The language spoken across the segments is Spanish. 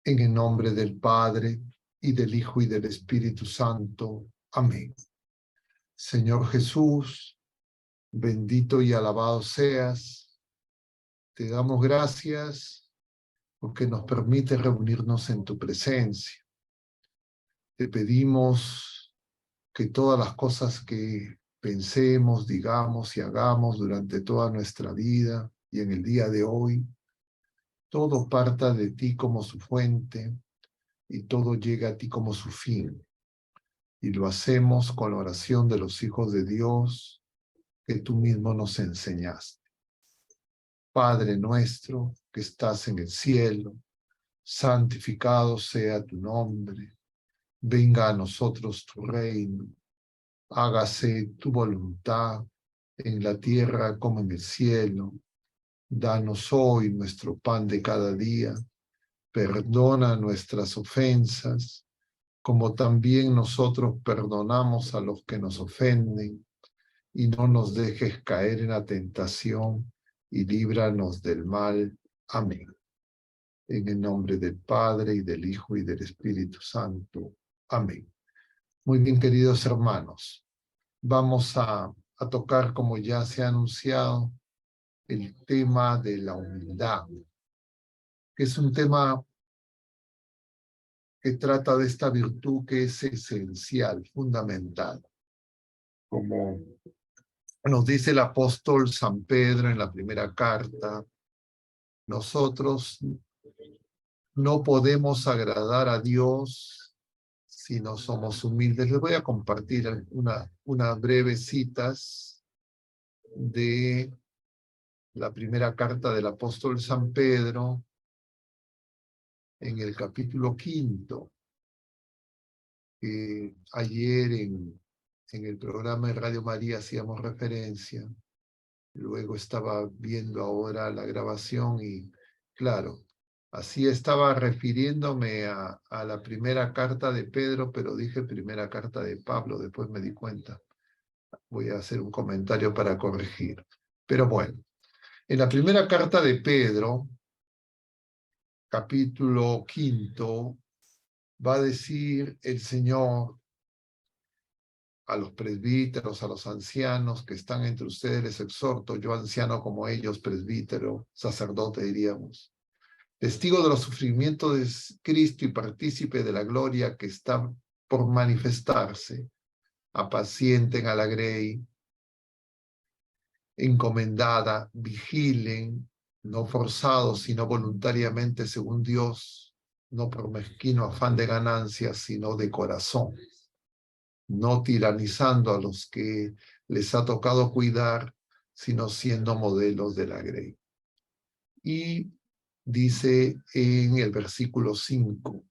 En el nombre del Padre, y del Hijo, y del Espíritu Santo. Amén. Señor Jesús, bendito y alabado seas. Te damos gracias porque nos permite reunirnos en tu presencia. Te pedimos que todas las cosas que pensemos, digamos y hagamos durante toda nuestra vida y en el día de hoy, todo parta de ti como su fuente y todo llega a ti como su fin. Y lo hacemos con la oración de los hijos de Dios que tú mismo nos enseñaste. Padre nuestro que estás en el cielo, santificado sea tu nombre. Venga a nosotros tu reino. Hágase tu voluntad en la tierra como en el cielo. Danos hoy nuestro pan de cada día. Perdona nuestras ofensas, como también nosotros perdonamos a los que nos ofenden. Y no nos dejes caer en la tentación, y líbranos del mal. Amén. En el nombre del Padre, y del Hijo, y del Espíritu Santo. Amén. Muy bien, queridos hermanos. Vamos a tocar, como ya se ha anunciado, el tema de la humildad, que es un tema que trata de esta virtud que es esencial, fundamental. Como nos dice el apóstol San Pedro en la primera carta, nosotros no podemos agradar a Dios si no somos humildes. Les voy a compartir unas breves citas de la primera carta del apóstol San Pedro en el capítulo 5, que ayer en el programa de Radio María hacíamos referencia. Luego estaba viendo ahora la grabación y, claro, así estaba refiriéndome a la primera carta de Pedro, pero dije primera carta de Pablo, después me di cuenta. Voy a hacer un comentario para corregir. Pero bueno, en la primera carta de Pedro, capítulo 5, va a decir el Señor a los presbíteros, a los ancianos que están entre ustedes, les exhorto, yo anciano como ellos, presbítero, sacerdote diríamos, testigo de los sufrimientos de Cristo y partícipe de la gloria que está por manifestarse, apacienten a la grey, encomendada, vigilen, no forzados, sino voluntariamente según Dios, no por mezquino afán de ganancias, sino de corazón, no tiranizando a los que les ha tocado cuidar, sino siendo modelos de la grey. Y dice en el versículo 5,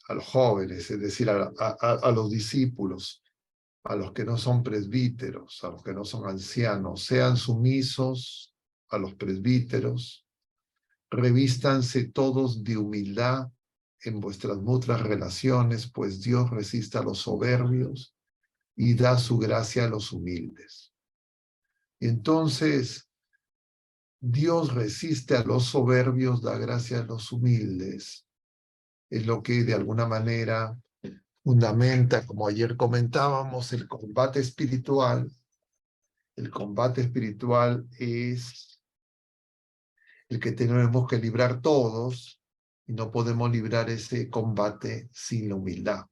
a los jóvenes, es decir, a los discípulos, a los que no son presbíteros, a los que no son ancianos, sean sumisos a los presbíteros, revístanse todos de humildad en vuestras mutuas relaciones, pues Dios resiste a los soberbios y da su gracia a los humildes. Y entonces, Dios resiste a los soberbios, da gracia a los humildes. Es lo que de alguna manera fundamenta, como ayer comentábamos, el combate espiritual. El combate espiritual es el que tenemos que librar todos, y no podemos librar ese combate sin la humildad.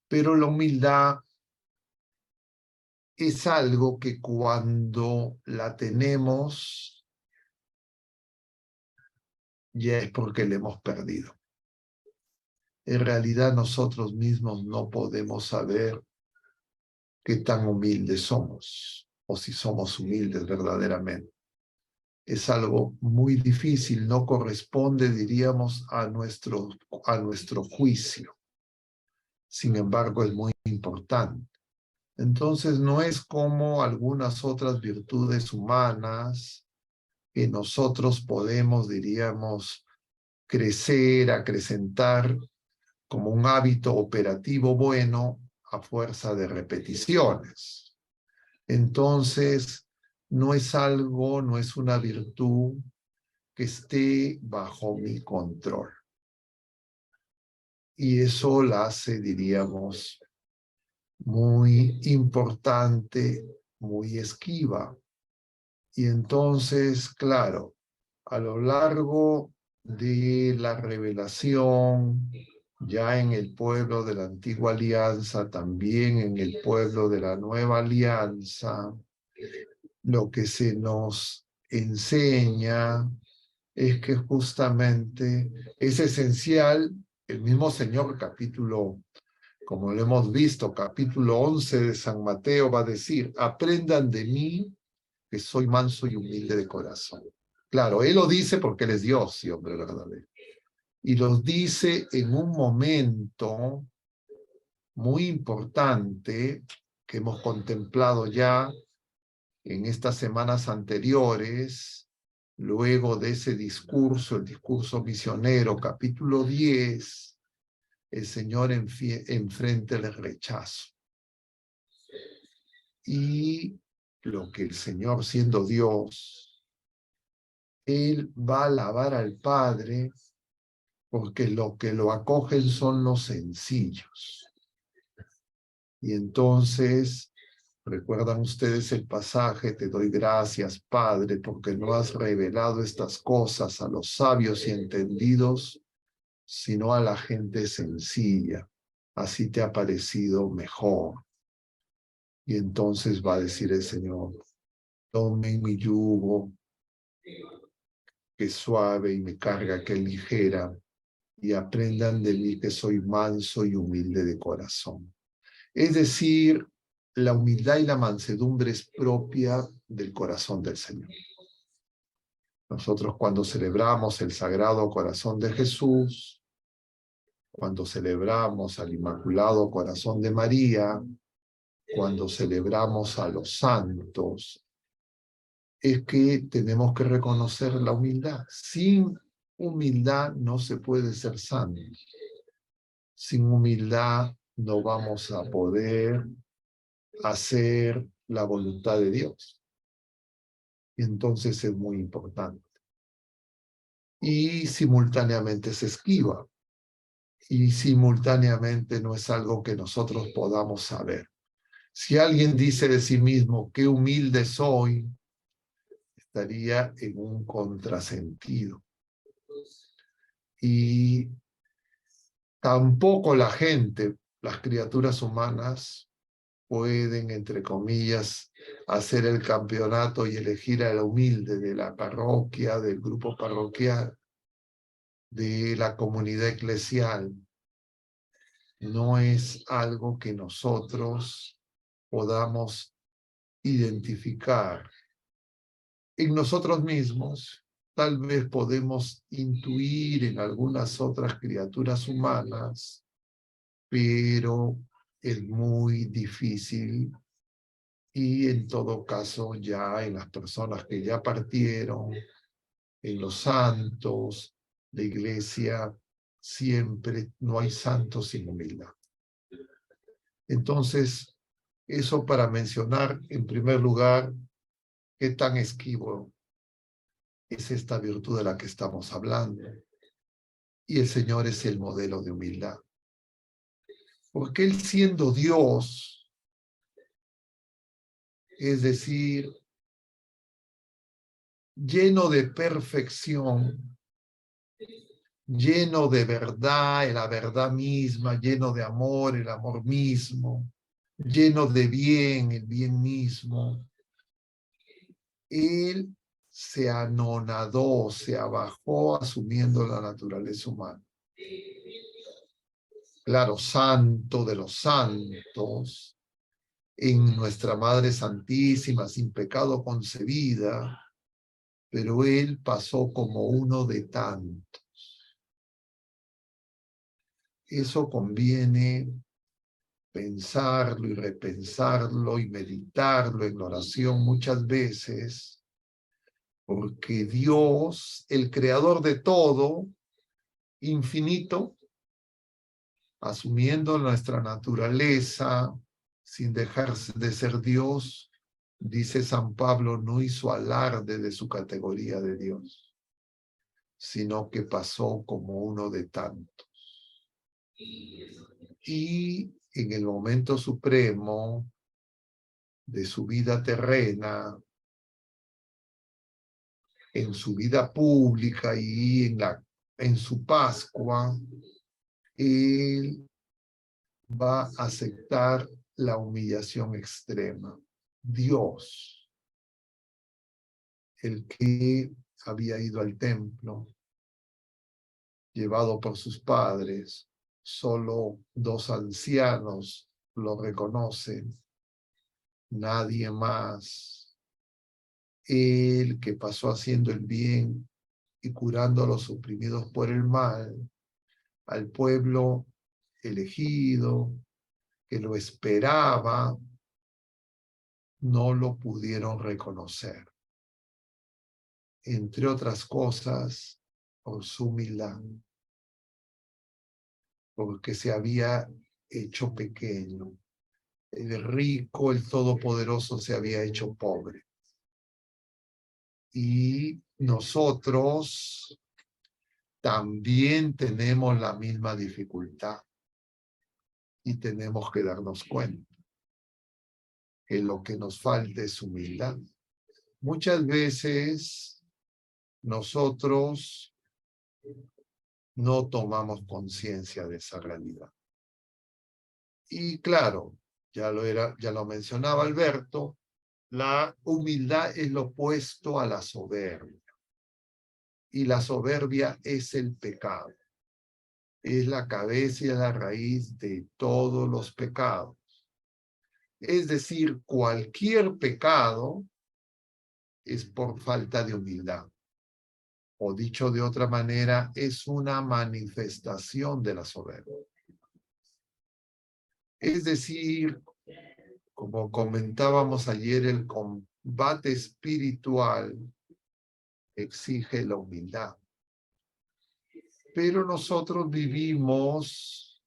Pero la humildad es algo que cuando la tenemos, ya es porque la hemos perdido. En realidad nosotros mismos no podemos saber qué tan humildes somos, o si somos humildes verdaderamente. Es algo muy difícil, no corresponde, diríamos, a nuestro juicio. Sin embargo, es muy importante. Entonces, no es como algunas otras virtudes humanas que nosotros podemos, diríamos, crecer, acrecentar como un hábito operativo bueno a fuerza de repeticiones. Entonces, no es algo, no es una virtud que esté bajo mi control. y eso la hace, diríamos, muy importante, muy esquiva. Y entonces, claro, a lo largo de la revelación, ya en el pueblo de la antigua alianza, también en el pueblo de la nueva alianza, lo que se nos enseña es que justamente es esencial, el mismo Señor, capítulo, como lo hemos visto, capítulo 11 de San Mateo va a decir, aprendan de mí que soy manso y humilde de corazón. Claro, Él lo dice porque Él es Dios y hombre verdadero. Y los dice en un momento muy importante que hemos contemplado ya en estas semanas anteriores, luego de ese discurso, el discurso misionero, capítulo 10, el Señor enfrenta el rechazo. Y lo que el Señor, siendo Dios, Él va a alabar al Padre porque lo que lo acogen son los sencillos. Y entonces, ¿recuerdan ustedes el pasaje? Te doy gracias, Padre, porque no has revelado estas cosas a los sabios y entendidos, sino a la gente sencilla. Así te ha parecido mejor. Y entonces va a decir el Señor, tomen mi yugo, que es suave, y mi carga, que es ligera, y aprendan de mí que soy manso y humilde de corazón. Es decir, la humildad y la mansedumbre es propia del corazón del Señor. Nosotros cuando celebramos el Sagrado Corazón de Jesús, cuando celebramos al Inmaculado Corazón de María, cuando celebramos a los santos, es que tenemos que reconocer la humildad. Sin humildad no se puede ser santo. Sin humildad no vamos a poder hacer la voluntad de Dios. Y entonces es muy importante. Y simultáneamente se esquiva. Y simultáneamente no es algo que nosotros podamos saber. Si alguien dice de sí mismo, qué humilde soy, estaría en un contrasentido. Y tampoco la gente, las criaturas humanas, pueden, entre comillas, hacer el campeonato y elegir a la humilde de la parroquia, del grupo parroquial, de la comunidad eclesial. No es algo que nosotros podamos identificar. En nosotros mismos, tal vez podemos intuir en algunas otras criaturas humanas, pero es muy difícil. Y en todo caso, ya en las personas que ya partieron, en los santos, la iglesia, siempre no hay santos sin humildad. Entonces, eso para mencionar, en primer lugar, qué tan esquivo es esta virtud de la que estamos hablando. Y el Señor es el modelo de humildad. Porque Él siendo Dios, es decir, lleno de perfección, lleno de verdad, la verdad misma, lleno de amor, el amor mismo, lleno de bien, el bien mismo. Él se anonadó, se abajó asumiendo la naturaleza humana. Claro, santo de los santos, en nuestra Madre Santísima, sin pecado concebida, pero Él pasó como uno de tantos. Eso conviene pensarlo y repensarlo y meditarlo en oración muchas veces, porque Dios, el creador de todo, infinito, asumiendo nuestra naturaleza, sin dejar de ser Dios, dice San Pablo, no hizo alarde de su categoría de Dios, sino que pasó como uno de tantos. Y en el momento supremo de su vida terrena, en su vida pública y en su Pascua, Él va a aceptar la humillación extrema. Dios, el que había ido al templo, llevado por sus padres, solo 2 ancianos lo reconocen, nadie más. Él que pasó haciendo el bien y curando a los oprimidos por el mal, al pueblo elegido que lo esperaba, no lo pudieron reconocer. Entre otras cosas, por su humildad, porque se había hecho pequeño. El rico, el todopoderoso, se había hecho pobre. Y nosotros también tenemos la misma dificultad. Y tenemos que darnos cuenta que lo que nos falta es humildad. Muchas veces nosotros no tomamos conciencia de esa realidad. Y claro, ya lo mencionaba Alberto, la humildad es lo opuesto a la soberbia. Y la soberbia es el pecado. Es la cabeza y la raíz de todos los pecados. Es decir, cualquier pecado es por falta de humildad. O dicho de otra manera, es una manifestación de la soberbia. Es decir, como comentábamos ayer, el combate espiritual exige la humildad. Pero nosotros vivimos,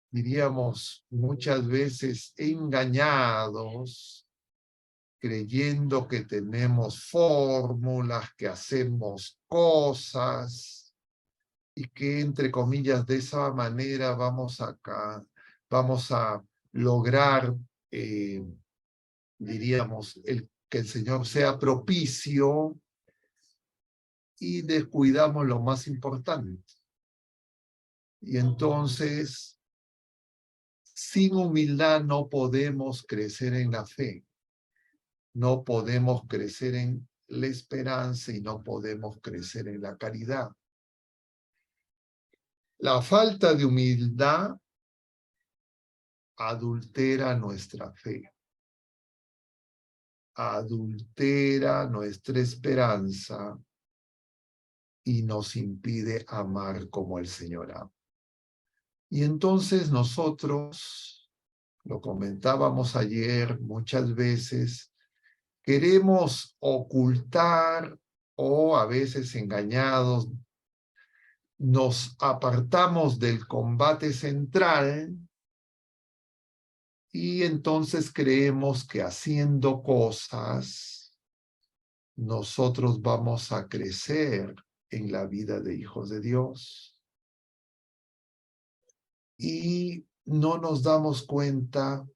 diríamos, muchas veces engañados, creyendo que tenemos fórmulas, que hacemos cosas y que, entre comillas, de esa manera vamos a lograr, diríamos, que el Señor sea propicio, y descuidamos lo más importante. Y entonces, sin humildad no podemos crecer en la fe, no podemos crecer en la esperanza y no podemos crecer en la caridad. La falta de humildad adultera nuestra fe, adultera nuestra esperanza y nos impide amar como el Señor ama. Y entonces nosotros, lo comentábamos ayer muchas veces, queremos ocultar o a veces engañados, nos apartamos del combate central y entonces creemos que haciendo cosas nosotros vamos a crecer en la vida de hijos de Dios. Y no nos damos cuenta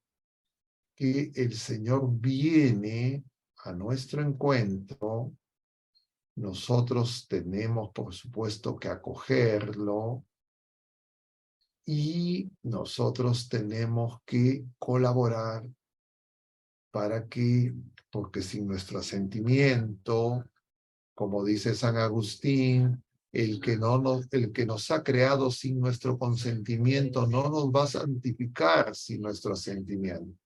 que el Señor viene a nuestro encuentro. Nosotros tenemos, por supuesto, que acogerlo y nosotros tenemos que colaborar porque sin nuestro asentimiento, como dice San Agustín, el que nos ha creado sin nuestro consentimiento no nos va a santificar sin nuestro asentimiento.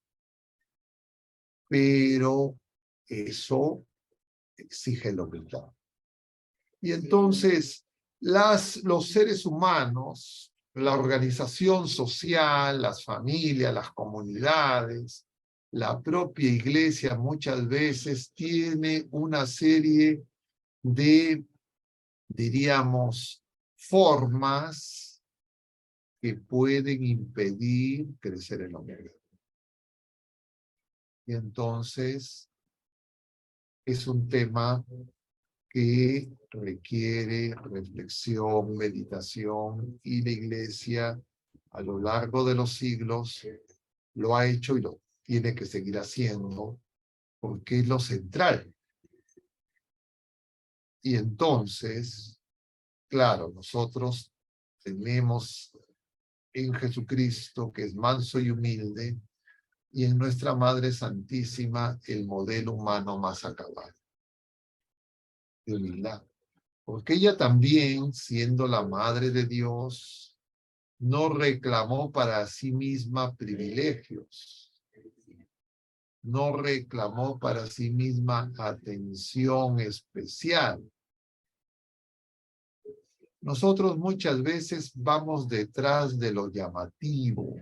Pero eso exige la humildad. Y entonces, los seres humanos, la organización social, las familias, las comunidades, la propia iglesia muchas veces tiene una serie de, diríamos, formas que pueden impedir crecer en la humildad. Y entonces, es un tema que requiere reflexión, meditación, y la iglesia a lo largo de los siglos lo ha hecho y lo tiene que seguir haciendo porque es lo central. Y entonces, claro, nosotros tenemos en Jesucristo, que es manso y humilde, y en nuestra Madre Santísima el modelo humano más acabado de humildad. Porque ella también, siendo la Madre de Dios, no reclamó para sí misma privilegios, no reclamó para sí misma atención especial. Nosotros muchas veces vamos detrás de lo llamativo,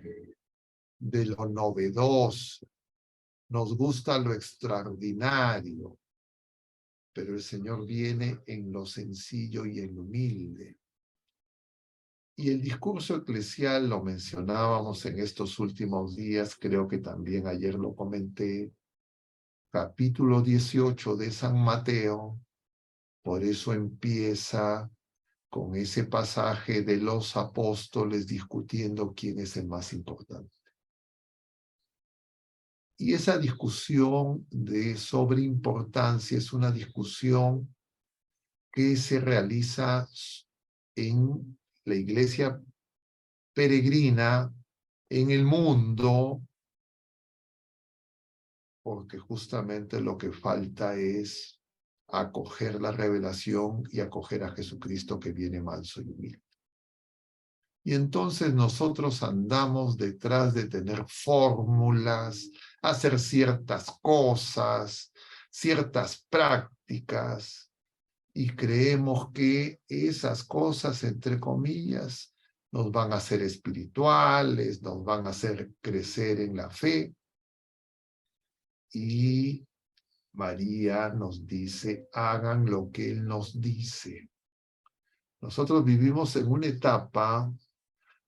de lo novedoso, nos gusta lo extraordinario, pero el Señor viene en lo sencillo y en lo humilde. Y el discurso eclesial lo mencionábamos en estos últimos días, creo que también ayer lo comenté, capítulo 18 de San Mateo, por eso empieza con ese pasaje de los apóstoles discutiendo quién es el más importante. Y esa discusión de sobre importancia es una discusión que se realiza en la iglesia peregrina, en el mundo, porque justamente lo que falta es acoger la revelación y acoger a Jesucristo que viene manso y humilde. Y entonces nosotros andamos detrás de tener fórmulas, hacer ciertas cosas, ciertas prácticas, y creemos que esas cosas, entre comillas, nos van a hacer espirituales, nos van a hacer crecer en la fe. Y María nos dice, hagan lo que Él nos dice. Nosotros vivimos en una etapa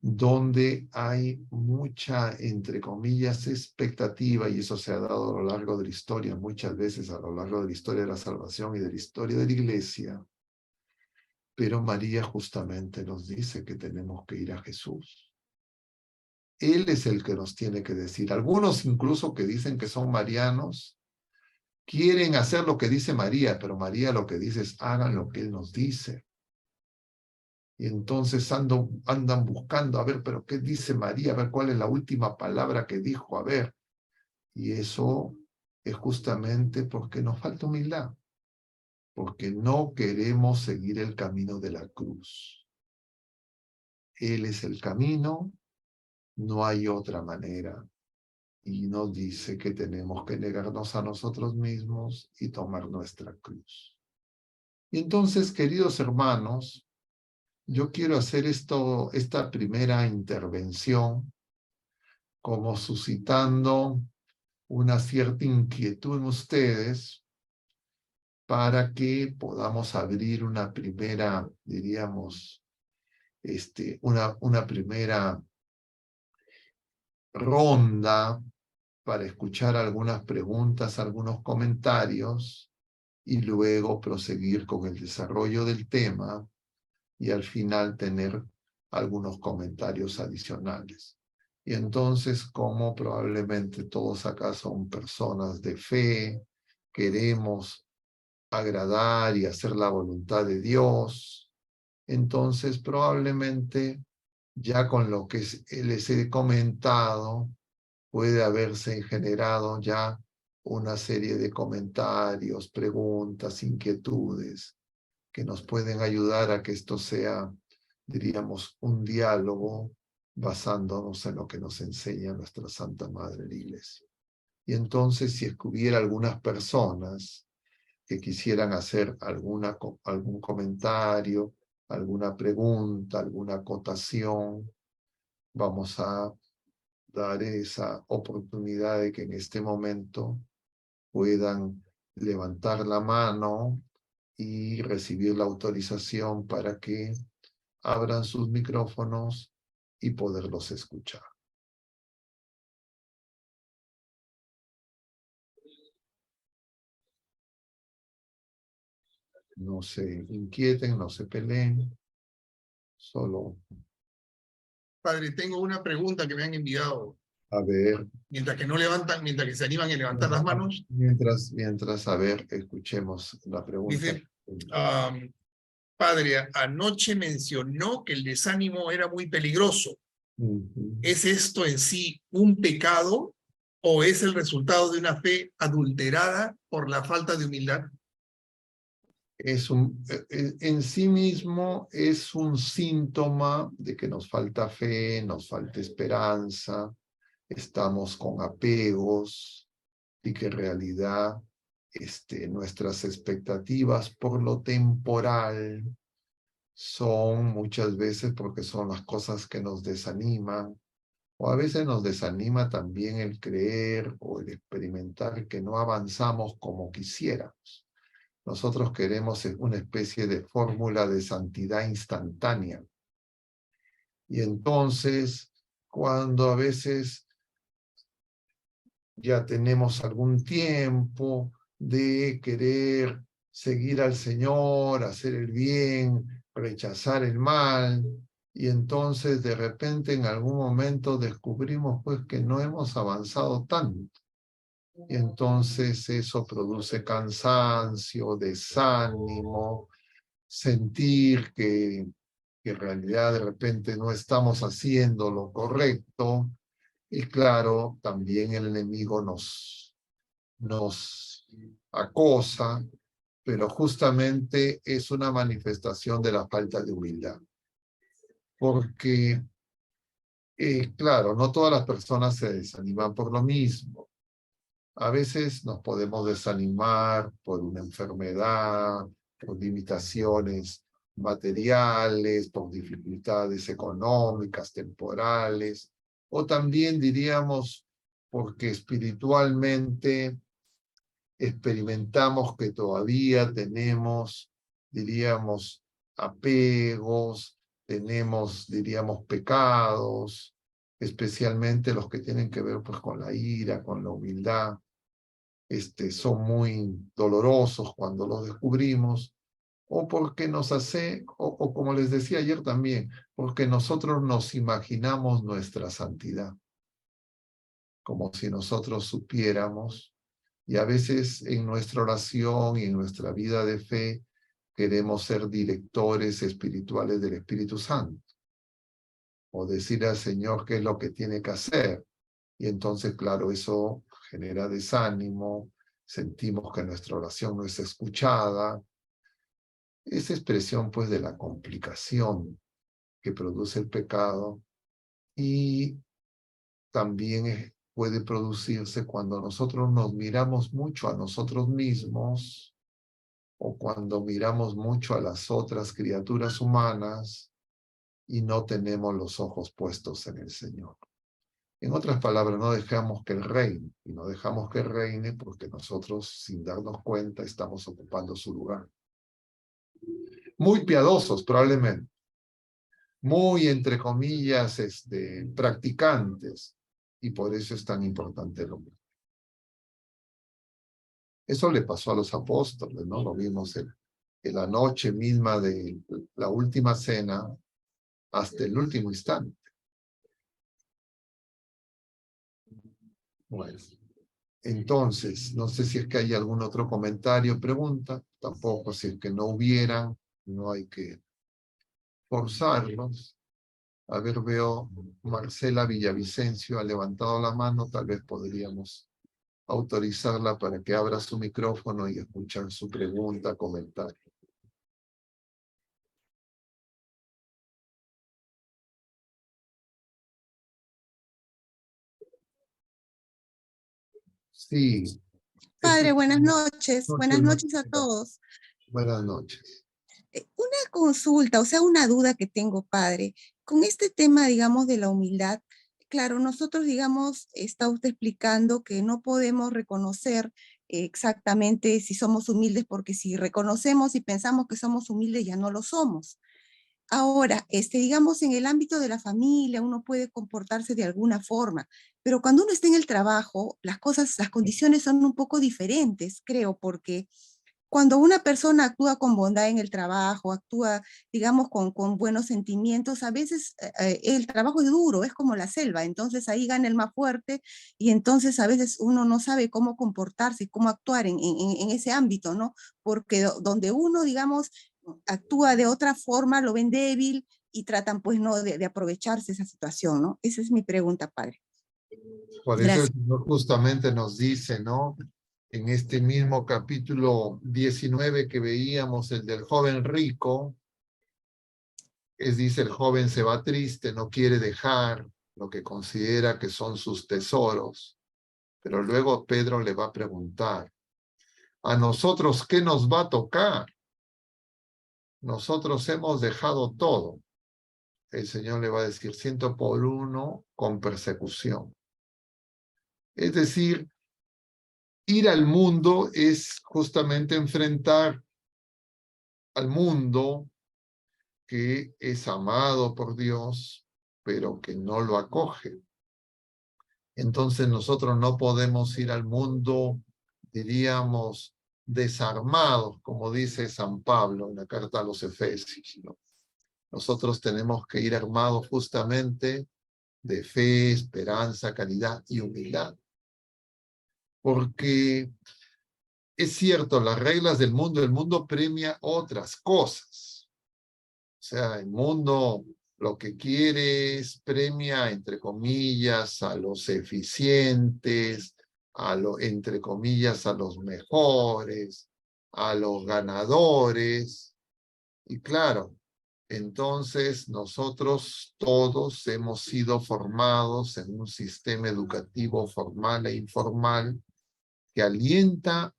donde hay mucha, entre comillas, expectativa, y eso se ha dado a lo largo de la historia, muchas veces a lo largo de la historia de la salvación y de la historia de la iglesia, pero María justamente nos dice que tenemos que ir a Jesús. Él es el que nos tiene que decir. Algunos incluso que dicen que son marianos, quieren hacer lo que dice María, pero María lo que dice es hagan lo que Él nos dice. Y entonces andan buscando, a ver, pero ¿qué dice María? A ver, ¿cuál es la última palabra que dijo? A ver. Y eso es justamente porque nos falta humildad, porque no queremos seguir el camino de la cruz. Él es el camino, no hay otra manera. Y nos dice que tenemos que negarnos a nosotros mismos y tomar nuestra cruz. Y entonces, queridos hermanos, yo quiero hacer esta primera intervención como suscitando una cierta inquietud en ustedes para que podamos abrir una primera, diríamos, una primera ronda para escuchar algunas preguntas, algunos comentarios y luego proseguir con el desarrollo del tema y al final tener algunos comentarios adicionales. Y entonces, como probablemente todos acá son personas de fe, queremos agradar y hacer la voluntad de Dios, entonces probablemente ya con lo que les he comentado, puede haberse generado ya una serie de comentarios, preguntas, inquietudes que nos pueden ayudar a que esto sea, diríamos, un diálogo basándonos en lo que nos enseña nuestra Santa Madre la Iglesia. Y entonces, si es que hubiera algunas personas que quisieran hacer algún comentario, alguna pregunta, alguna acotación, vamos a dar esa oportunidad de que en este momento puedan levantar la mano y recibir la autorización para que abran sus micrófonos y poderlos escuchar. No se inquieten, no se peleen, solo Padre, tengo una pregunta que me han enviado. A ver. Mientras que se animan a levantar las manos. Mientras, a ver, escuchemos la pregunta. Dice, Padre, anoche mencionó que el desánimo era muy peligroso. ¿Es esto en sí un pecado o es el resultado de una fe adulterada por la falta de humildad? En sí mismo es un síntoma de que nos falta fe, nos falta esperanza, estamos con apegos y que en realidad nuestras expectativas por lo temporal son muchas veces porque son las cosas que nos desaniman, o a veces nos desanima también el creer o el experimentar que no avanzamos como quisiéramos. Nosotros queremos una especie de fórmula de santidad instantánea. Y entonces, cuando a veces ya tenemos algún tiempo de querer seguir al Señor, hacer el bien, rechazar el mal, y entonces de repente en algún momento descubrimos pues que no hemos avanzado tanto. Y entonces eso produce cansancio, desánimo, sentir que en realidad de repente no estamos haciendo lo correcto. Y claro, también el enemigo nos acosa, pero justamente es una manifestación de la falta de humildad. Porque, claro, no todas las personas se desaniman por lo mismo. A veces nos podemos desanimar por una enfermedad, por limitaciones materiales, por dificultades económicas, temporales, o también diríamos porque espiritualmente experimentamos que todavía tenemos, diríamos, apegos, tenemos, diríamos, pecados, especialmente los que tienen que ver pues con la ira, con la humildad. Son muy dolorosos cuando los descubrimos, o porque nos hace, o como les decía ayer también, porque nosotros nos imaginamos nuestra santidad, como si nosotros supiéramos, y a veces en nuestra oración y en nuestra vida de fe queremos ser directores espirituales del Espíritu Santo, o decir al Señor qué es lo que tiene que hacer, y entonces, claro, eso genera desánimo, sentimos que nuestra oración no es escuchada. Esa expresión, pues, de la complicación que produce el pecado y también puede producirse cuando nosotros nos miramos mucho a nosotros mismos o cuando miramos mucho a las otras criaturas humanas y no tenemos los ojos puestos en el Señor. En otras palabras, no dejamos que Él reine, y no dejamos que Él reine porque nosotros, sin darnos cuenta, estamos ocupando su lugar. Muy piadosos, probablemente. Muy, entre comillas, practicantes, y por eso es tan importante el hombre. Eso le pasó a los apóstoles, ¿no? Lo vimos en la noche misma de la última cena hasta el último instante. Bueno, entonces, no sé si es que hay algún otro comentario, pregunta, tampoco, si es que no hubieran, no hay que forzarlos. A ver, veo Marcela Villavicencio ha levantado la mano, tal vez podríamos autorizarla para que abra su micrófono y escuchar su pregunta, comentario. Sí. Padre, buenas noches. Buenas noches a todos. Buenas noches. Una consulta, o sea, una duda que tengo, padre. Con este tema, digamos, de la humildad, claro, nosotros, digamos, está usted explicando que no podemos reconocer exactamente si somos humildes, porque si reconocemos y pensamos que somos humildes, ya no lo somos. Ahora, digamos, en el ámbito de la familia, uno puede comportarse de alguna forma, pero cuando uno está en el trabajo, las condiciones son un poco diferentes, creo, porque cuando una persona actúa con bondad en el trabajo, actúa, digamos, con buenos sentimientos, a veces el trabajo es duro, es como la selva, entonces ahí gana el más fuerte y entonces a veces uno no sabe cómo comportarse, cómo actuar en ese ámbito, ¿no? Porque donde uno, digamos, actúa de otra forma, lo ven débil y tratan pues no de aprovecharse esa situación, ¿no? Esa es mi pregunta, padre. Por eso el Gracias. Señor justamente nos dice, ¿no? En este mismo capítulo 19 que veíamos, el del joven rico, dice, el joven se va triste, no quiere dejar lo que considera que son sus tesoros. Pero luego Pedro le va a preguntar, ¿a nosotros qué nos va a tocar? Nosotros hemos dejado todo. El Señor le va a decir, 100 por 1 con persecución. Es decir, ir al mundo es justamente enfrentar al mundo que es amado por Dios, pero que no lo acoge. Entonces nosotros no podemos ir al mundo, diríamos, desarmados, como dice San Pablo en la carta a los Efesios, ¿no? Nosotros tenemos que ir armados justamente de fe, esperanza, caridad y humildad. Porque es cierto, las reglas del mundo, el mundo premia otras cosas. O sea, el mundo lo que quiere es premia, entre comillas, a los eficientes, entre comillas, a los mejores, a los ganadores. Y claro, entonces nosotros todos hemos sido formados en un sistema educativo formal e informal que alienta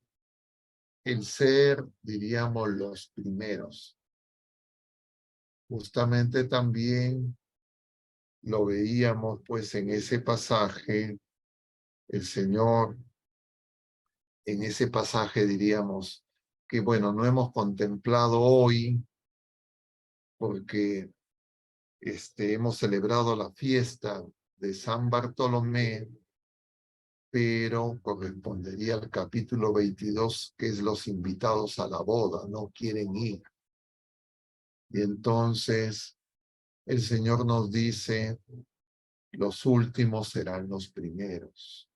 el ser, diríamos, los primeros. Justamente también lo veíamos pues en ese pasaje, el Señor, en ese pasaje diríamos que bueno, no hemos contemplado hoy porque hemos celebrado la fiesta de San Bartolomé, pero correspondería al capítulo 22, que es los invitados a la boda, no quieren ir. Y entonces el Señor nos dice, los últimos serán los primeros.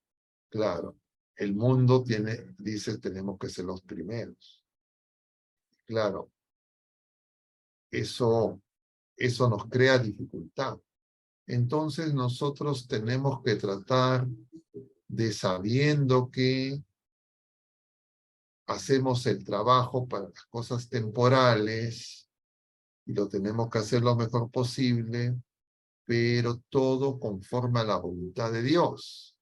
Claro, el mundo dice, tenemos que ser los primeros. Claro, eso nos crea dificultad. Entonces nosotros tenemos que tratar de, sabiendo que hacemos el trabajo para las cosas temporales y lo tenemos que hacer lo mejor posible, pero todo conforme a la voluntad de Dios.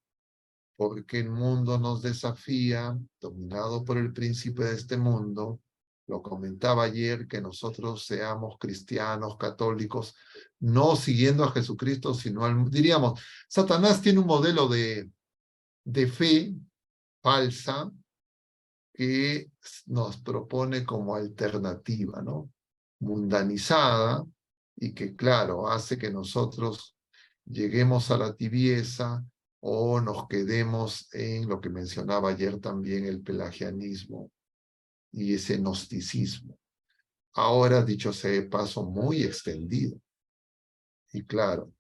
Porque el mundo nos desafía, dominado por el príncipe de este mundo. Lo comentaba ayer, que nosotros seamos cristianos, católicos, no siguiendo a Jesucristo, sino diríamos, Satanás tiene un modelo de fe falsa que nos propone como alternativa, ¿no? Mundanizada, y que, claro, hace que nosotros lleguemos a la tibieza o nos quedemos en lo que mencionaba ayer también, el pelagianismo y ese gnosticismo. Ahora, dicho sea de paso, muy extendido. Y claro,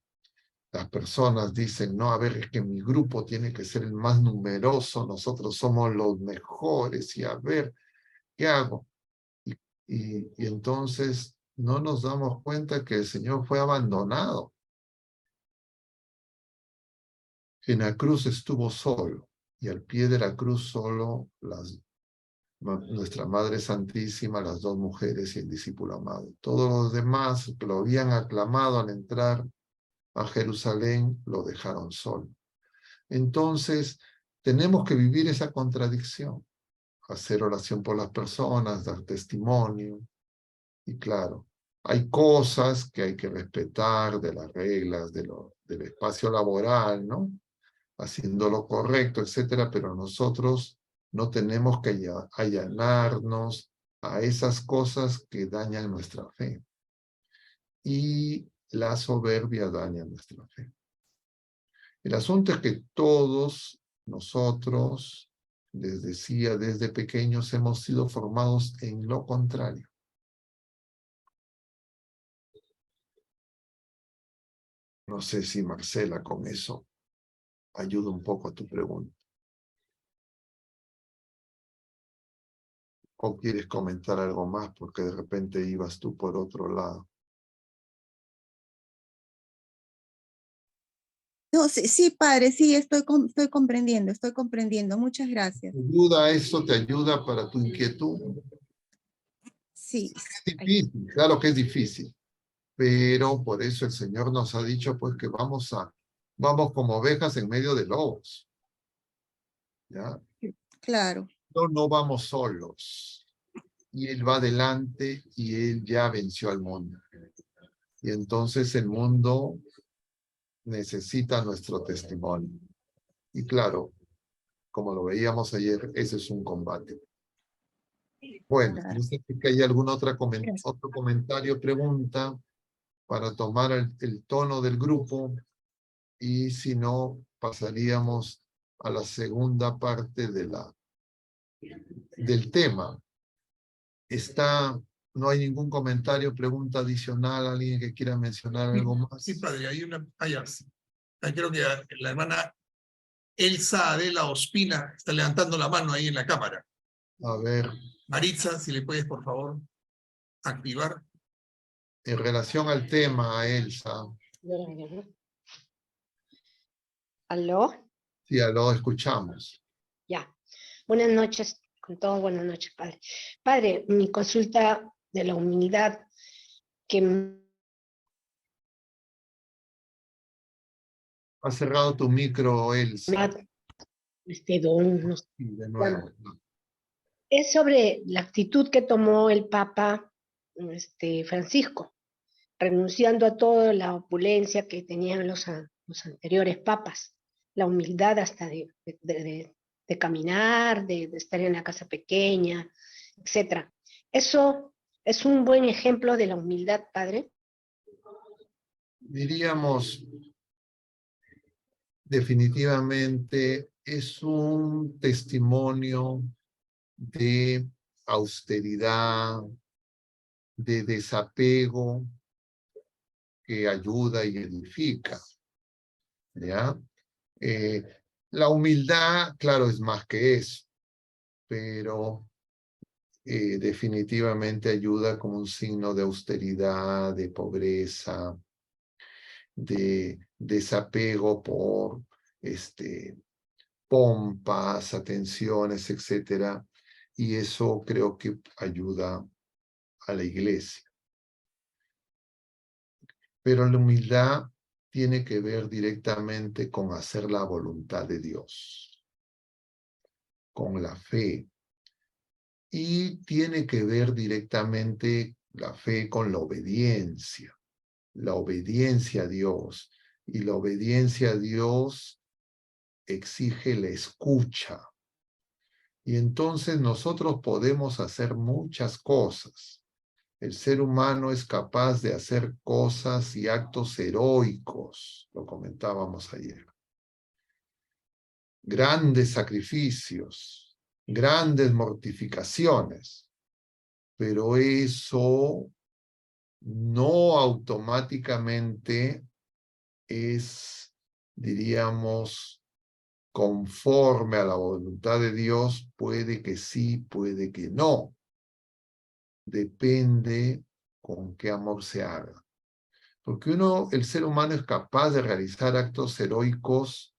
las personas dicen, no, a ver, es que mi grupo tiene que ser el más numeroso, nosotros somos los mejores, y a ver, ¿qué hago? Y entonces no nos damos cuenta que el Señor fue abandonado. En la cruz estuvo solo, y al pie de la cruz solo nuestra Madre Santísima, las dos mujeres y el discípulo amado. Todos los demás que lo habían aclamado al entrar a Jerusalén lo dejaron solo. Entonces, tenemos que vivir esa contradicción, hacer oración por las personas, dar testimonio. Y claro, hay cosas que hay que respetar de las reglas del espacio laboral, ¿no? Haciendo lo correcto, etcétera, pero nosotros no tenemos que allanarnos a esas cosas que dañan nuestra fe. Y la soberbia daña nuestra fe. El asunto es que todos nosotros les decía, desde pequeños hemos sido formados en lo contrario. No sé si Marcela con eso ayuda un poco a tu pregunta. ¿O quieres comentar algo más porque de repente ibas tú por otro lado? No, sí, padre, sí, estoy comprendiendo. Muchas gracias. ¿Te ayuda eso? ¿Te ayuda para tu inquietud? Sí. Es difícil, claro que es difícil, pero por eso el Señor nos ha dicho pues que vamos como ovejas en medio de lobos. ¿Ya? Claro. No vamos solos. Y Él va adelante y Él ya venció al mundo. Y entonces el mundo necesita nuestro testimonio. Y claro, como lo veíamos ayer, ese es un combate. Bueno, Claro. no sé si hay algún otro comentario, pregunta, para tomar el tono del grupo, y si no, pasaríamos a la segunda parte del tema. No hay ningún comentario, pregunta adicional, alguien que quiera mencionar algo más. Sí, padre, hay una, creo que la hermana Elsa Adela Ospina está levantando la mano ahí en la cámara. A ver, Maritza, si le puedes, por favor, activar. en relación al tema, Elsa. ¿Aló? Sí, lo escuchamos. Ya. Buenas noches, con todo, buenas noches, padre. Padre, mi consulta de la humildad que Ha cerrado tu micro, Elsa. este don nos Sí, de nuevo. es sobre la actitud que tomó el Papa Francisco, renunciando a toda la opulencia que tenían los anteriores papas, la humildad hasta de caminar, de estar en la casa pequeña, etc. Eso es un buen ejemplo de la humildad, padre. Diríamos, definitivamente es un testimonio de austeridad, de desapego que ayuda y edifica, ¿ya? La humildad, claro, es más que eso, pero definitivamente ayuda como un signo de austeridad, de pobreza, de desapego por pompas, atenciones, etcétera, y eso creo que ayuda a la iglesia. Pero la humildad tiene que ver directamente con hacer la voluntad de Dios, con la fe, y tiene que ver directamente la fe con la obediencia a Dios, y la obediencia a Dios exige la escucha. Y entonces nosotros podemos hacer muchas cosas. El ser humano es capaz de hacer cosas y actos heroicos, lo comentábamos ayer. Grandes sacrificios, grandes mortificaciones, pero eso no automáticamente es, diríamos, conforme a la voluntad de Dios. Puede que sí, puede que no. Depende con qué amor se haga. Porque el ser humano es capaz de realizar actos heroicos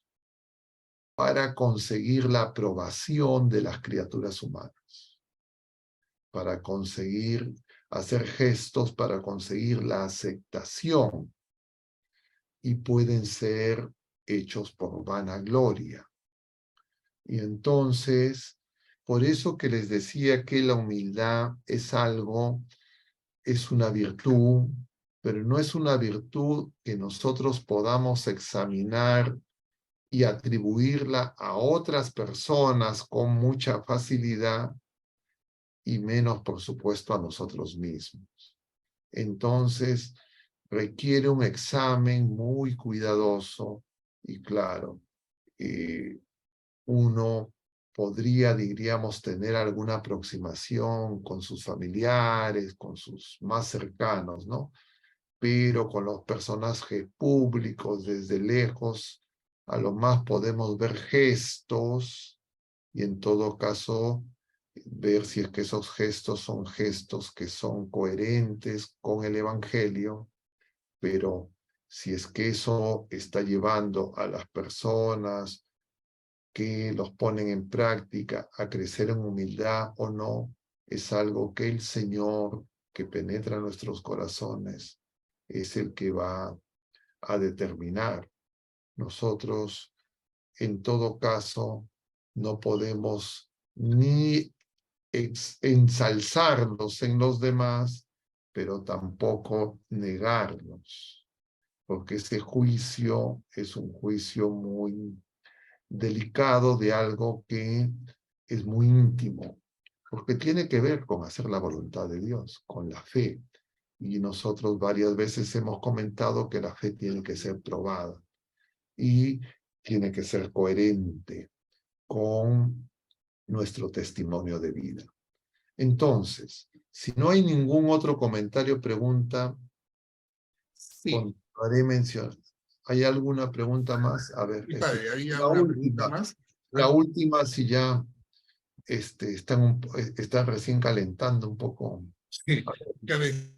para conseguir la aprobación de las criaturas humanas, para conseguir hacer gestos, para conseguir la aceptación, y pueden ser hechos por vanagloria. Y entonces, por eso que les decía que la humildad es una virtud, pero no es una virtud que nosotros podamos examinar y atribuirla a otras personas con mucha facilidad, y menos, por supuesto, a nosotros mismos. Entonces, requiere un examen muy cuidadoso, y claro, uno podría, diríamos, tener alguna aproximación con sus familiares, con sus más cercanos, ¿no? Pero con los personajes públicos desde lejos, a lo más podemos ver gestos y en todo caso ver si es que esos gestos son gestos que son coherentes con el Evangelio, pero si es que eso está llevando a las personas que los ponen en práctica a crecer en humildad o no, es algo que el Señor, que penetra nuestros corazones, es el que va a determinar. Nosotros, en todo caso, no podemos ni ensalzarlos en los demás, pero tampoco negarlos, porque ese juicio es un juicio muy delicado de algo que es muy íntimo, porque tiene que ver con hacer la voluntad de Dios, con la fe. Y nosotros varias veces hemos comentado que la fe tiene que ser probada y tiene que ser coherente con nuestro testimonio de vida. Entonces, si no hay ningún otro comentario, pregunta, Sí, haré mención. ¿Hay alguna pregunta más? A ver, sí, padre, había la una pregunta última. más. La última, si ya están recién calentando un poco. Sí, ya ves.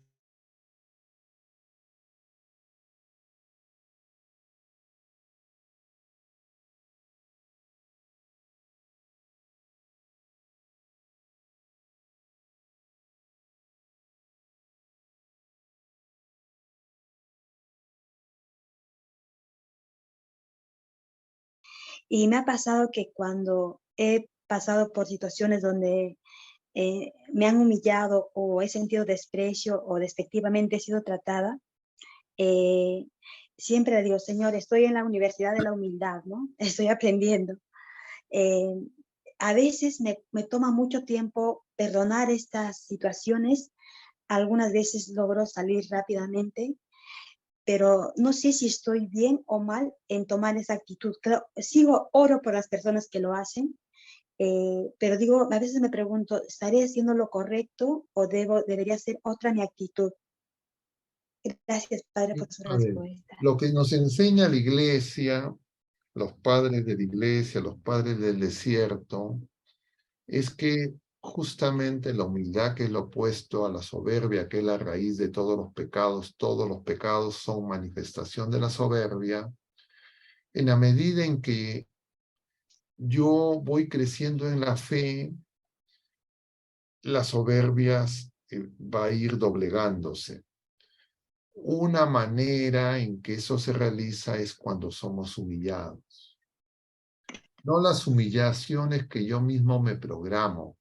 Y me ha pasado que cuando he pasado por situaciones donde me han humillado o he sentido desprecio o despectivamente he sido tratada, eh, siempre le digo, Señor, estoy en la universidad de la humildad, ¿no? Estoy aprendiendo. Eh, a veces me toma mucho tiempo perdonar estas situaciones. Algunas veces logro salir rápidamente, pero no sé si estoy bien o mal en tomar esa actitud. Claro, oro por las personas que lo hacen, pero digo, a veces me pregunto, ¿estaré haciendo lo correcto o debería ser otra mi actitud? Gracias, Padre, por su A ver, respuesta. lo que nos enseña la iglesia, los padres de la iglesia, los padres del desierto, es que justamente la humildad, que es lo opuesto a la soberbia, que es la raíz de todos los pecados son manifestación de la soberbia, en la medida en que yo voy creciendo en la fe, la soberbia va a ir doblegándose. Una manera en que eso se realiza es cuando somos humillados. No las humillaciones que yo mismo me programo,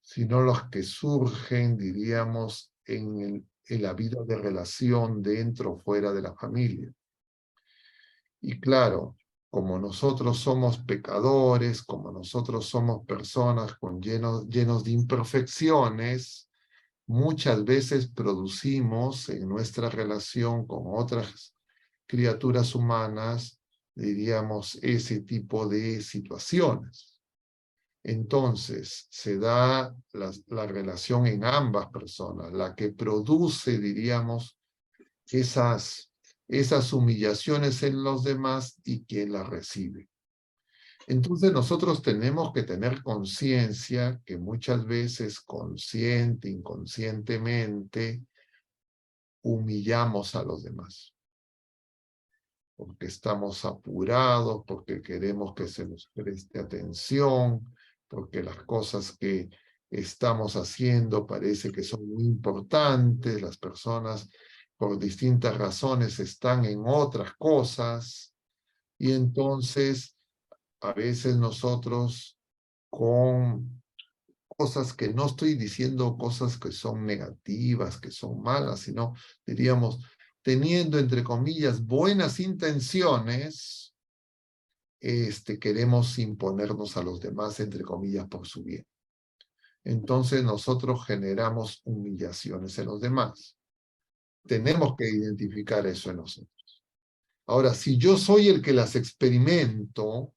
sino las que surgen, diríamos, en la vida de relación dentro o fuera de la familia. Y claro, como nosotros somos pecadores, como nosotros somos personas llenos de imperfecciones, muchas veces producimos en nuestra relación con otras criaturas humanas, diríamos, ese tipo de situaciones. Entonces, se da la relación en ambas personas, la que produce, diríamos, esas humillaciones en los demás y quien las recibe. Entonces nosotros tenemos que tener conciencia que muchas veces, consciente, inconscientemente, humillamos a los demás. Porque estamos apurados, porque queremos que se nos preste atención, porque las cosas que estamos haciendo parece que son muy importantes, las personas por distintas razones están en otras cosas, y entonces a veces nosotros con cosas que no estoy diciendo cosas que son negativas, que son malas, sino diríamos, teniendo entre comillas buenas intenciones, queremos imponernos a los demás entre comillas por su bien. Entonces nosotros generamos humillaciones en los demás. Tenemos que identificar eso en nosotros. Ahora, si yo soy el que las experimento,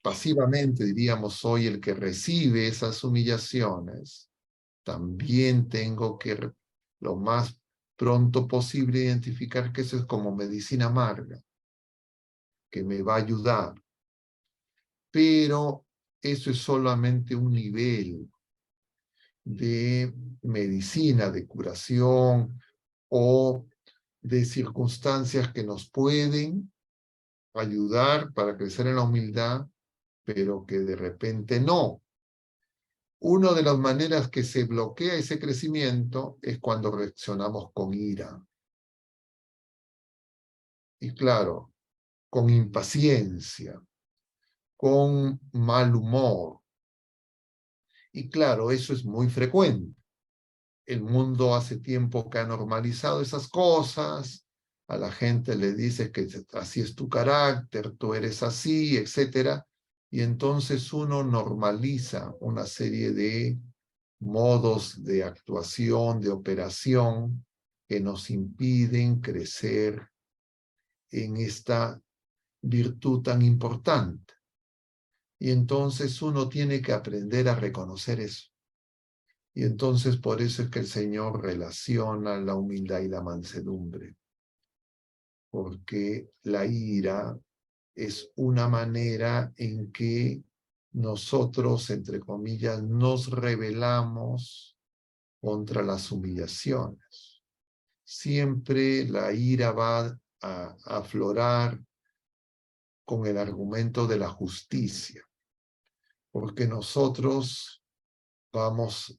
pasivamente, diríamos, soy el que recibe esas humillaciones, también tengo que lo más pronto posible identificar que eso es como medicina amarga, que me va a ayudar. Pero eso es solamente un nivel de medicina, de curación o de circunstancias que nos pueden ayudar para crecer en la humildad, pero que de repente no. Una de las maneras que se bloquea ese crecimiento es cuando reaccionamos con ira. Y claro, con impaciencia, con mal humor. Y claro, eso es muy frecuente. El mundo hace tiempo que ha normalizado esas cosas, a la gente le dice que así es tu carácter, tú eres así, etc. Y entonces uno normaliza una serie de modos de actuación, de operación, que nos impiden crecer en esta virtud tan importante. Y entonces uno tiene que aprender a reconocer eso. Y entonces por eso es que el Señor relaciona la humildad y la mansedumbre. Porque la ira es una manera en que nosotros, entre comillas, nos rebelamos contra las humillaciones. Siempre la ira va a aflorar con el argumento de la justicia, porque nosotros vamos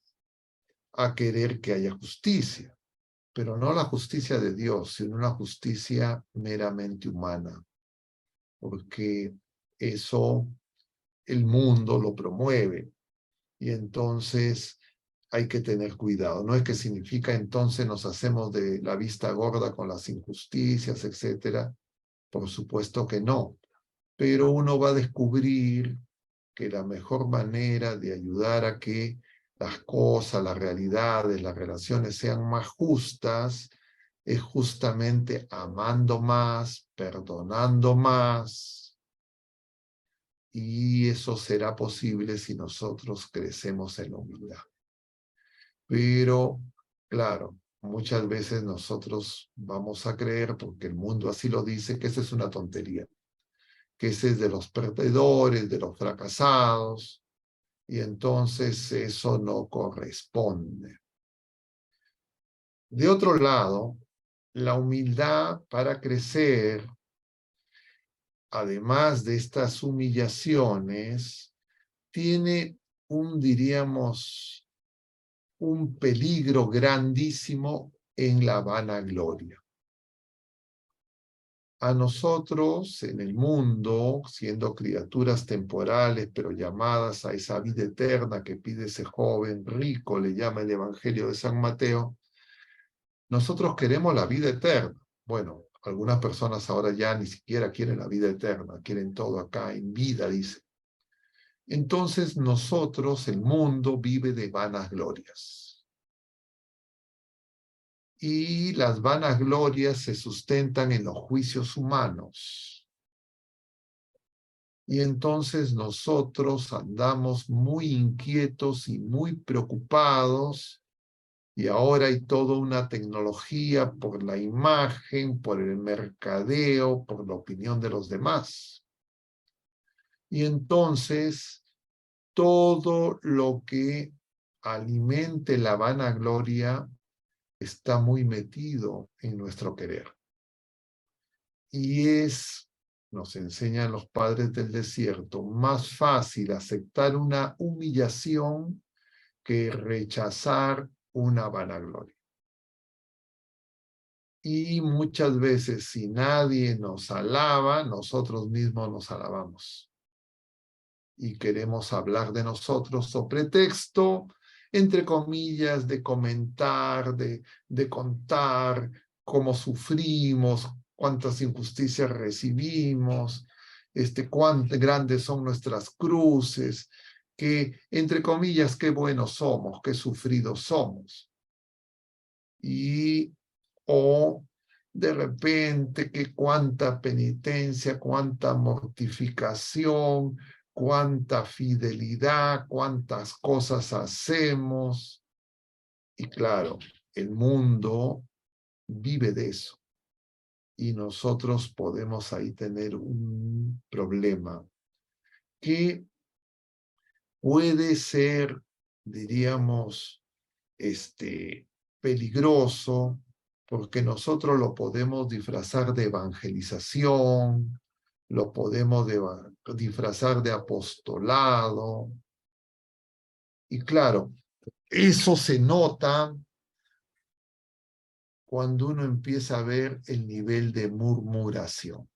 a querer que haya justicia, pero no la justicia de Dios, sino una justicia meramente humana, porque eso el mundo lo promueve y entonces hay que tener cuidado. No es que significa entonces nos hacemos de la vista gorda con las injusticias, etcétera. Por supuesto que no, pero uno va a descubrir que la mejor manera de ayudar a que las cosas, las realidades, las relaciones sean más justas es justamente amando más, perdonando más, y eso será posible si nosotros crecemos en la humildad. Pero, claro, muchas veces nosotros vamos a creer, porque el mundo así lo dice, que esa es una tontería, que ese es de los perdedores, de los fracasados, y entonces eso no corresponde. De otro lado, la humildad para crecer, además de estas humillaciones, tiene diríamos, un peligro grandísimo en la vanagloria. A nosotros en el mundo, siendo criaturas temporales, pero llamadas a esa vida eterna que pide ese joven rico, le llama el Evangelio de San Mateo, nosotros queremos la vida eterna. Bueno, algunas personas ahora ya ni siquiera quieren la vida eterna, quieren todo acá en vida, dice. Entonces nosotros, el mundo, vive de vanas glorias. Y las vanaglorias se sustentan en los juicios humanos. Y entonces nosotros andamos muy inquietos y muy preocupados, y ahora hay toda una tecnología por la imagen, por el mercadeo, por la opinión de los demás. Y entonces todo lo que alimente la vanagloria está muy metido en nuestro querer. Y nos enseñan los padres del desierto, más fácil aceptar una humillación que rechazar una vanagloria. Y muchas veces, si nadie nos alaba, nosotros mismos nos alabamos. Y queremos hablar de nosotros sobre pretexto, entre comillas, de comentar, de contar cómo sufrimos, cuántas injusticias recibimos, cuán grandes son nuestras cruces, que, entre comillas, qué buenos somos, qué sufridos somos. O de repente que cuánta penitencia, cuánta mortificación, cuánta fidelidad, cuántas cosas hacemos. Y claro, el mundo vive de eso. Y nosotros podemos ahí tener un problema que puede ser, diríamos, peligroso, porque nosotros lo podemos disfrazar de evangelización, lo podemos disfrazar de apostolado. Y claro, eso se nota cuando uno empieza a ver el nivel de murmuración.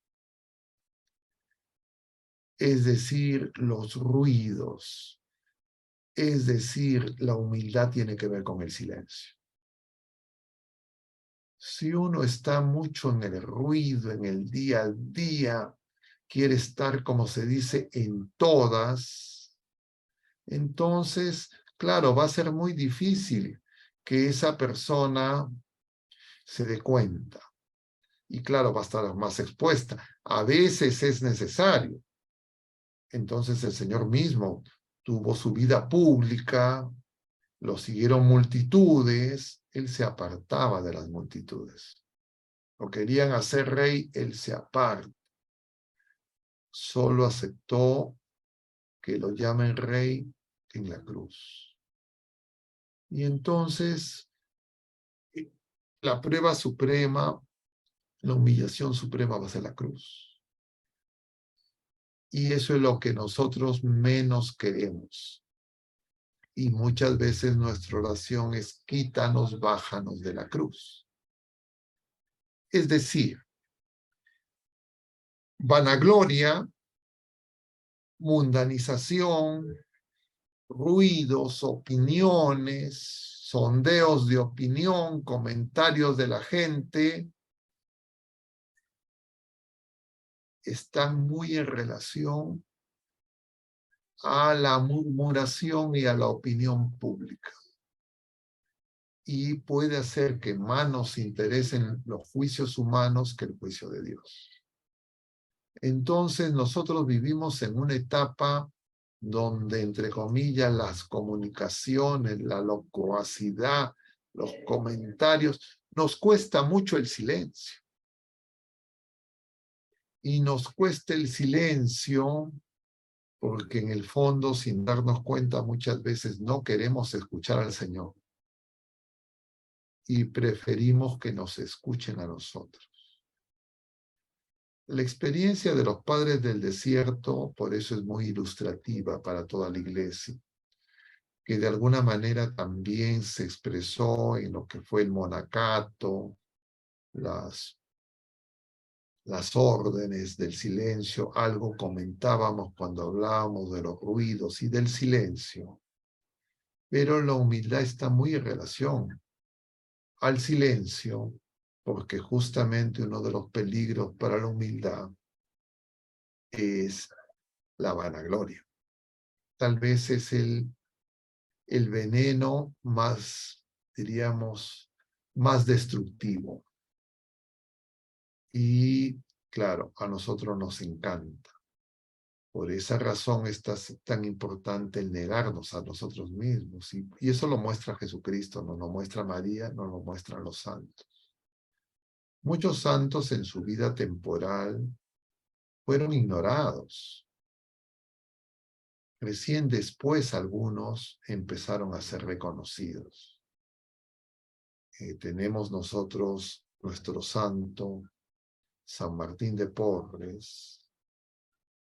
Es decir, los ruidos. Es decir, la humildad tiene que ver con el silencio. Si uno está mucho en el ruido, en el día a día, quiere estar, como se dice, en todas, entonces, claro, va a ser muy difícil que esa persona se dé cuenta. Y claro, va a estar más expuesta. A veces es necesario. Entonces el Señor mismo tuvo su vida pública, lo siguieron multitudes, él se apartaba de las multitudes. Lo querían hacer rey, él se aparta. Solo aceptó que lo llamen rey en la cruz. Y entonces, la prueba suprema, la humillación suprema va a ser la cruz. Y eso es lo que nosotros menos queremos. Y muchas veces nuestra oración es quítanos, bájanos de la cruz. Es decir, vanagloria, mundanización, ruidos, opiniones, sondeos de opinión, comentarios de la gente, están muy en relación a la murmuración y a la opinión pública. Y puede hacer que más nos interesen los juicios humanos que el juicio de Dios. Entonces nosotros vivimos en una etapa donde, entre comillas, las comunicaciones, la locuacidad, los comentarios, nos cuesta mucho el silencio. Y nos cuesta el silencio porque en el fondo, sin darnos cuenta, muchas veces no queremos escuchar al Señor. Y preferimos que nos escuchen a nosotros. La experiencia de los padres del desierto, por eso es muy ilustrativa para toda la iglesia, que de alguna manera también se expresó en lo que fue el monacato, las órdenes del silencio. Algo comentábamos cuando hablábamos de los ruidos y del silencio, pero la humildad está muy en relación al silencio, porque justamente uno de los peligros para la humildad es la vanagloria. Tal vez es el veneno más, diríamos, más destructivo. Y claro, a nosotros nos encanta. Por esa razón es tan importante el negarnos a nosotros mismos. Y eso lo muestra Jesucristo, nos lo muestra María, nos lo muestran los santos. Muchos santos en su vida temporal fueron ignorados. Recién después algunos empezaron a ser reconocidos. Tenemos nosotros nuestro santo, San Martín de Porres.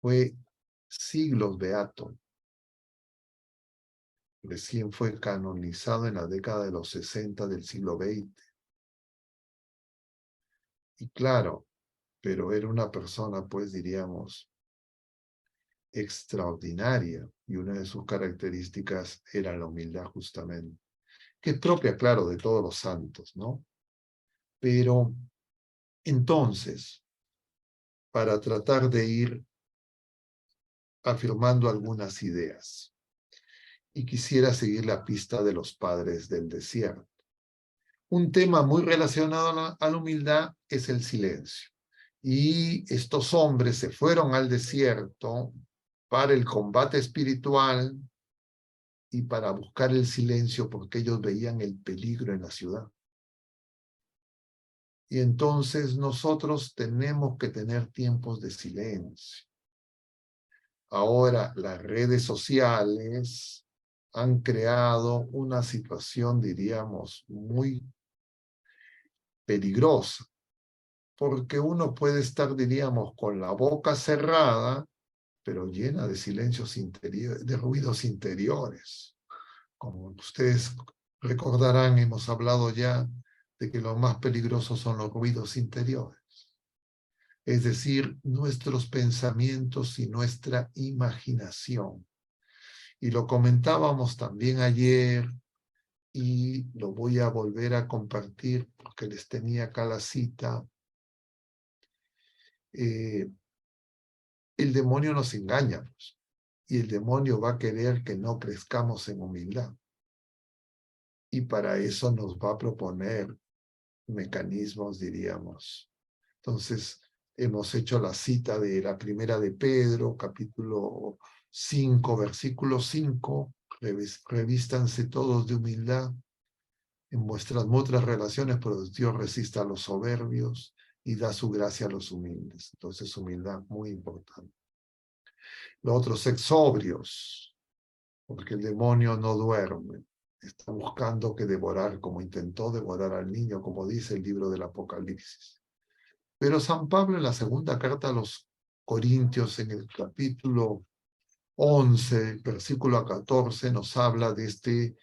Fue siglos beato. Recién fue canonizado en la década de los 60 del siglo XX. Y claro, pero era una persona, pues diríamos, extraordinaria, y una de sus características era la humildad justamente, que es propia, claro, de todos los santos, ¿no? Pero entonces, para tratar de ir afirmando algunas ideas, y quisiera seguir la pista de los padres del desierto. Un tema muy relacionado a la humildad es el silencio. Y estos hombres se fueron al desierto para el combate espiritual y para buscar el silencio porque ellos veían el peligro en la ciudad. Y entonces nosotros tenemos que tener tiempos de silencio. Ahora, las redes sociales han creado una situación, diríamos, muy peligrosa, porque uno puede estar, diríamos, con la boca cerrada, pero llena de silencios interiores, de ruidos interiores. Como ustedes recordarán, hemos hablado ya de que lo más peligrosos son los ruidos interiores. Es decir, nuestros pensamientos y nuestra imaginación. Y lo comentábamos también ayer, y lo voy a volver a compartir porque les tenía acá la cita. El demonio nos engaña, pues, y el demonio va a querer que no crezcamos en humildad. Y para eso nos va a proponer mecanismos, diríamos. Entonces, hemos hecho la cita de la primera de Pedro, capítulo 5, versículo 5. Revístanse todos de humildad en vuestras mutuas relaciones, pero Dios resiste a los soberbios y da su gracia a los humildes. Entonces, humildad, muy importante. Lo otro, sed sobrios, porque el demonio no duerme. Está buscando que devorar, como intentó devorar al niño, como dice el libro del Apocalipsis. Pero San Pablo en la segunda carta a los Corintios, en el capítulo 11, versículo 14, nos habla de este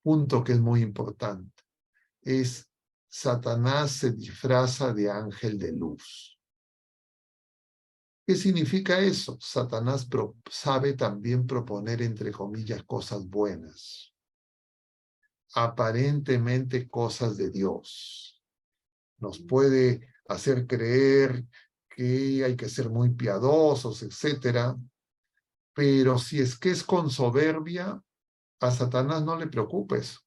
punto que es muy importante. Es Satanás se disfraza de ángel de luz. ¿Qué significa eso? Satanás sabe también proponer, entre comillas, cosas buenas. Aparentemente cosas de Dios. Nos puede hacer creer que hay que ser muy piadosos, etc. Pero si es que es con soberbia, a Satanás no le preocupa eso.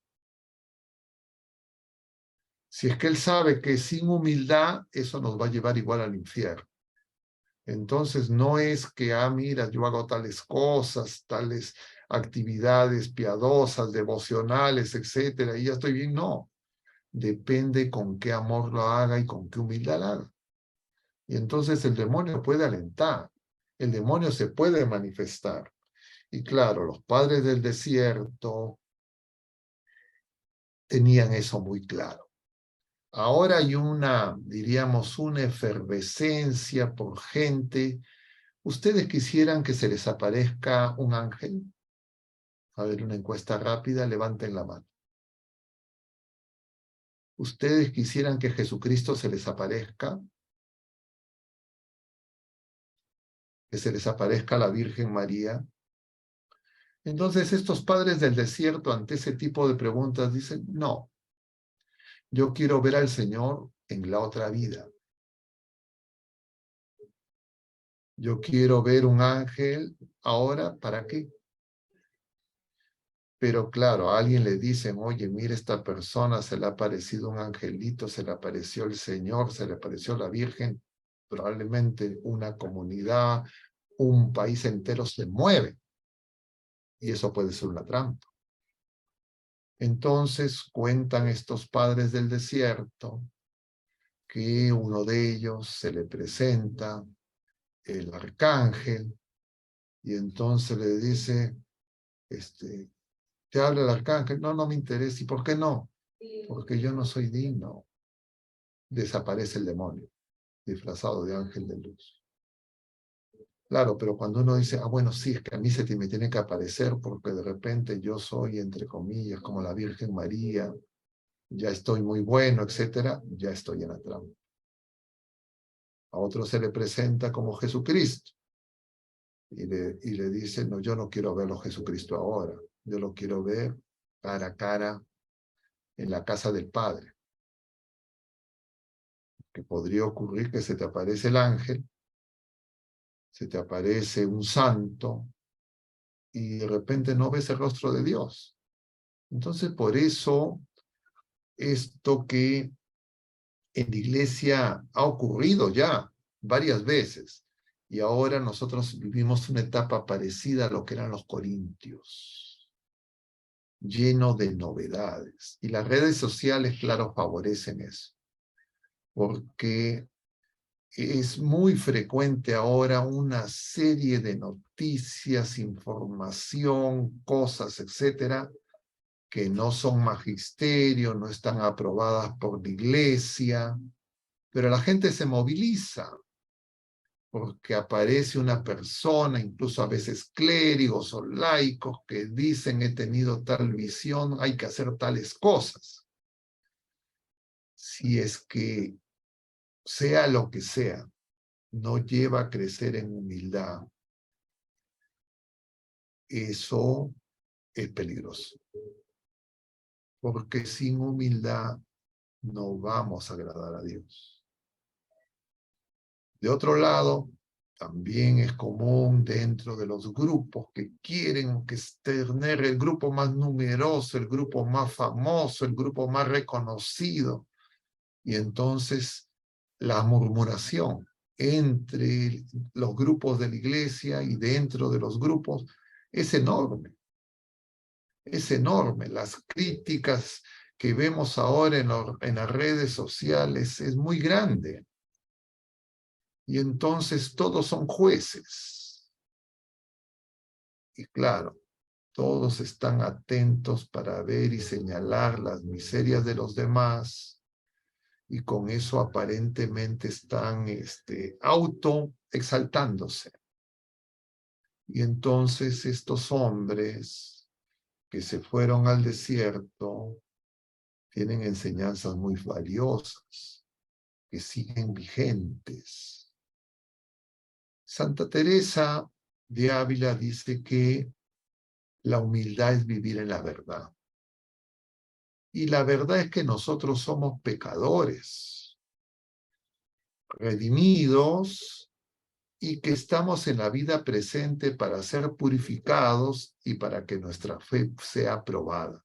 Si es que él sabe que sin humildad eso nos va a llevar igual al infierno. Entonces no es que, mira, yo hago tales cosas, tales actividades piadosas, devocionales, etcétera, y ya estoy bien. No, depende con qué amor lo haga y con qué humildad lo haga. Y entonces el demonio puede alentar, el demonio se puede manifestar. Y claro, los padres del desierto tenían eso muy claro. Ahora hay diríamos, una efervescencia por gente. ¿Ustedes quisieran que se les aparezca un ángel? A ver, una encuesta rápida, levanten la mano. ¿Ustedes quisieran que Jesucristo se les aparezca? ¿Que se les aparezca la Virgen María? Entonces estos padres del desierto ante ese tipo de preguntas dicen, no, yo quiero ver al Señor en la otra vida. Yo quiero ver un ángel ahora, ¿para qué? Pero claro, a alguien le dicen, oye, mira, esta persona se le ha aparecido un angelito, se le apareció el Señor, se le apareció la Virgen, probablemente una comunidad, un país entero se mueve. Y eso puede ser una trampa. Entonces cuentan estos padres del desierto que uno de ellos se le presenta el arcángel y entonces le dice, te habla el arcángel, no, no me interesa. ¿Y por qué no? Porque yo no soy digno. Desaparece el demonio, disfrazado de ángel de luz. Claro, pero cuando uno dice, bueno, sí, es que a mí me tiene que aparecer porque de repente yo soy, entre comillas, como la Virgen María, ya estoy muy bueno, etcétera, ya estoy en la trampa. A otro se le presenta como Jesucristo y le dice, no, yo no quiero verlo Jesucristo ahora, yo lo quiero ver cara a cara en la casa del Padre. Que podría ocurrir que se te aparece el ángel, se te aparece un santo y de repente no ves el rostro de Dios. Entonces, por eso, esto que en la iglesia ha ocurrido ya varias veces, Y ahora nosotros vivimos una etapa parecida a lo que eran los corintios, lleno de novedades. Y las redes sociales, claro, favorecen eso, porque es muy frecuente ahora una serie de noticias, información, cosas, etcétera, que no son magisterio, no están aprobadas por la iglesia, pero la gente se moviliza porque aparece una persona, incluso a veces clérigos o laicos, que dicen he tenido tal visión, hay que hacer tales cosas. Si es que sea lo que sea, no lleva a crecer en humildad, eso es peligroso. Porque sin humildad no vamos a agradar a Dios. De otro lado, también es común dentro de los grupos que quieren tener el grupo más numeroso, el grupo más famoso, el grupo más reconocido. Y entonces la murmuración entre los grupos de la iglesia y dentro de los grupos es enorme. Es enorme. Las críticas que vemos ahora en las redes sociales es muy grande. Y entonces todos son jueces. Y claro, todos están atentos para ver y señalar las miserias de los demás, y con eso aparentemente están autoexaltándose. Y entonces estos hombres que se fueron al desierto tienen enseñanzas muy valiosas, que siguen vigentes. Santa Teresa de Ávila dice que la humildad es vivir en la verdad. Y la verdad es que nosotros somos pecadores, redimidos, y que estamos en la vida presente para ser purificados y para que nuestra fe sea probada.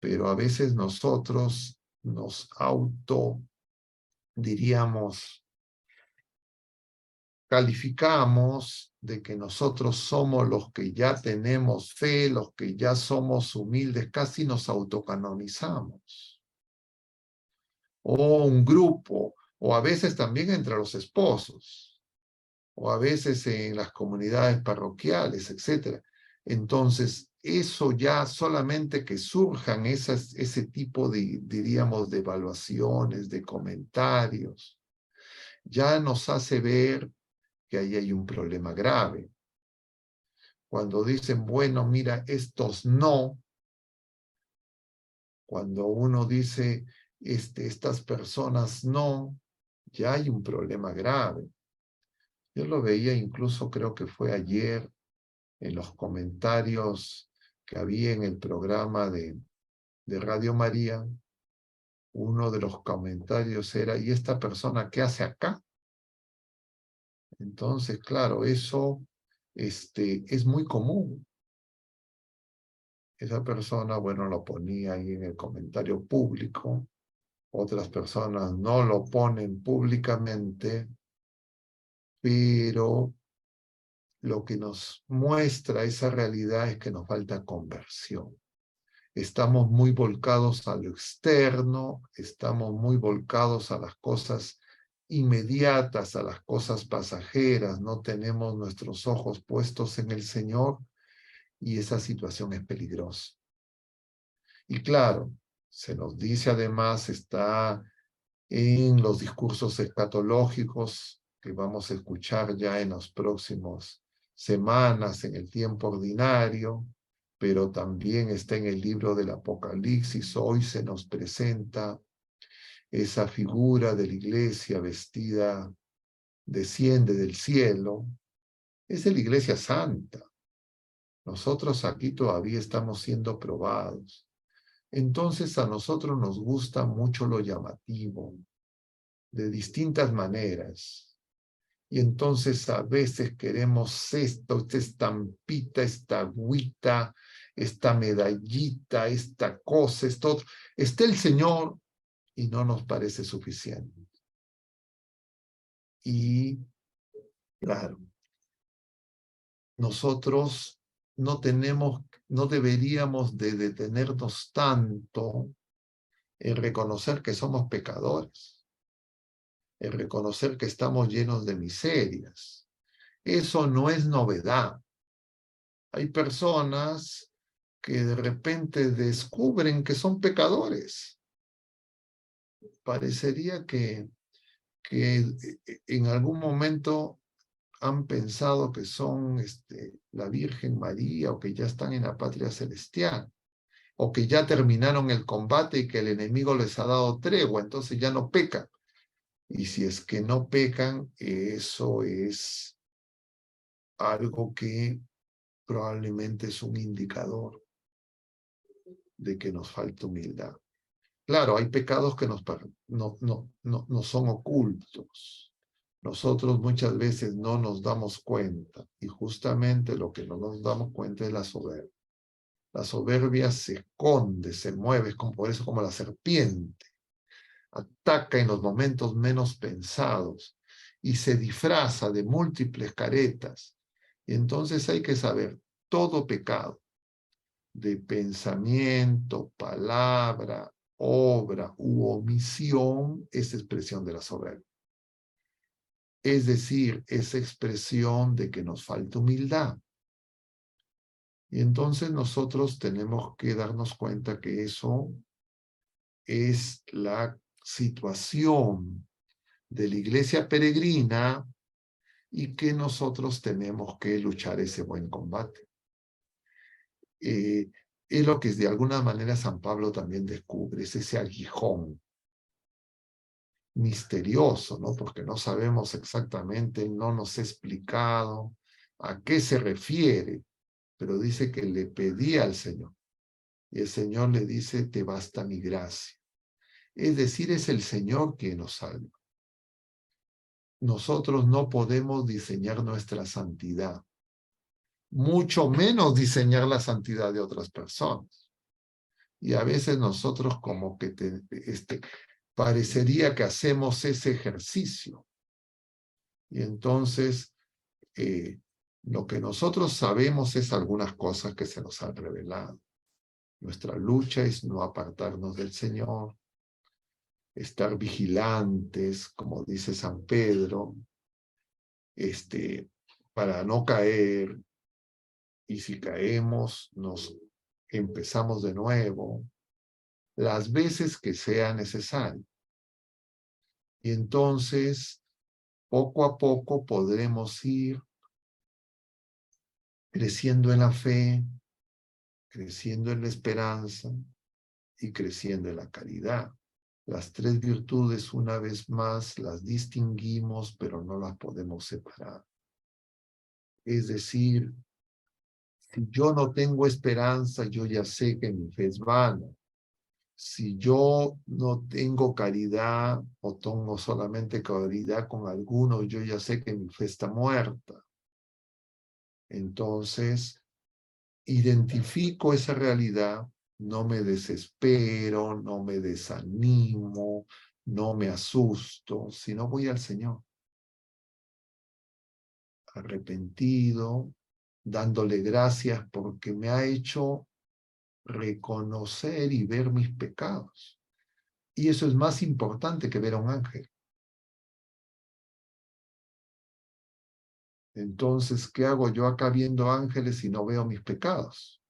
Pero a veces nosotros nos calificamos de que nosotros somos los que ya tenemos fe, los que ya somos humildes, casi nos autocanonizamos. O un grupo, o a veces también entre los esposos, o a veces en las comunidades parroquiales, etc. Entonces, eso ya solamente que surjan ese tipo de, diríamos, de evaluaciones, de comentarios, ya nos hace ver que ahí hay un problema grave. Cuando dicen, bueno, mira, estos no, cuando uno dice, estas personas no, ya hay un problema grave. Yo lo veía incluso, creo que fue ayer, en los comentarios que había en el programa de Radio María. Uno de los comentarios era, ¿y esta persona qué hace acá? Entonces, claro, eso es muy común. Esa persona, bueno, lo ponía ahí en el comentario público. Otras personas no lo ponen públicamente, pero lo que nos muestra esa realidad es que nos falta conversión. Estamos muy volcados a lo externo, estamos muy volcados a las cosas inmediatas, a las cosas pasajeras, no tenemos nuestros ojos puestos en el Señor, y esa situación es peligrosa. Y claro, se nos dice además, está en los discursos escatológicos que vamos a escuchar ya en las próximas semanas, en el tiempo ordinario, pero también está en el libro del Apocalipsis. Hoy se nos presenta esa figura de la iglesia vestida, desciende del cielo. Es de la iglesia santa. Nosotros aquí todavía estamos siendo probados. Entonces a nosotros nos gusta mucho lo llamativo, de distintas maneras. Y entonces a veces queremos esta estampita, esta agüita, esta medallita, esta cosa, esto otro. Está el Señor y no nos parece suficiente. Y Claro. Nosotros no deberíamos de detenernos tanto en reconocer que somos pecadores, en reconocer que estamos llenos de miserias. Eso no es novedad. Hay personas que de repente descubren que son pecadores. Parecería que en algún momento han pensado que son la Virgen María o que ya están en la patria celestial, o que ya terminaron el combate y que el enemigo les ha dado tregua, entonces ya no pecan. Y si es que no pecan, eso es algo que probablemente es un indicador de que nos falta humildad. Claro, hay pecados que no son ocultos. Nosotros muchas veces no nos damos cuenta, y justamente lo que no nos damos cuenta es la soberbia. La soberbia se esconde, se mueve, es por eso como la serpiente. Ataca en los momentos menos pensados y se disfraza de múltiples caretas. Y entonces hay que saber, todo pecado de pensamiento, palabra, obra u omisión es expresión de la soberbia. Es decir, es expresión de que nos falta humildad. Y entonces nosotros tenemos que darnos cuenta que eso es la situación de la iglesia peregrina y que nosotros tenemos que luchar ese buen combate. Es lo que de alguna manera San Pablo también descubre, es ese aguijón misterioso, ¿no? Porque no sabemos exactamente, no nos ha explicado a qué se refiere, pero dice que le pedía al Señor. Y el Señor le dice, te basta mi gracia. Es decir, es el Señor quien nos salva. Nosotros no podemos diseñar nuestra santidad, mucho menos diseñar la santidad de otras personas. Y a veces nosotros como que parecería que hacemos ese ejercicio. Y entonces lo que nosotros sabemos es algunas cosas que se nos han revelado. Nuestra lucha es no apartarnos del Señor, estar vigilantes, como dice San Pedro, para no caer, y si caemos, nos empezamos de nuevo, las veces que sea necesario. Y entonces, poco a poco podremos ir creciendo en la fe, creciendo en la esperanza y creciendo en la caridad. Las tres virtudes, una vez más, las distinguimos, pero no las podemos separar. Es decir, si yo no tengo esperanza, yo ya sé que mi fe es vana. Si yo no tengo caridad o tengo solamente caridad con alguno, yo ya sé que mi fe está muerta. Entonces, identifico esa realidad, no me desespero, no me desanimo, no me asusto, sino voy al Señor. Arrepentido, dándole gracias porque me ha hecho reconocer y ver mis pecados. Y eso es más importante que ver a un ángel. Entonces, ¿qué hago yo acá viendo ángeles si no veo mis pecados?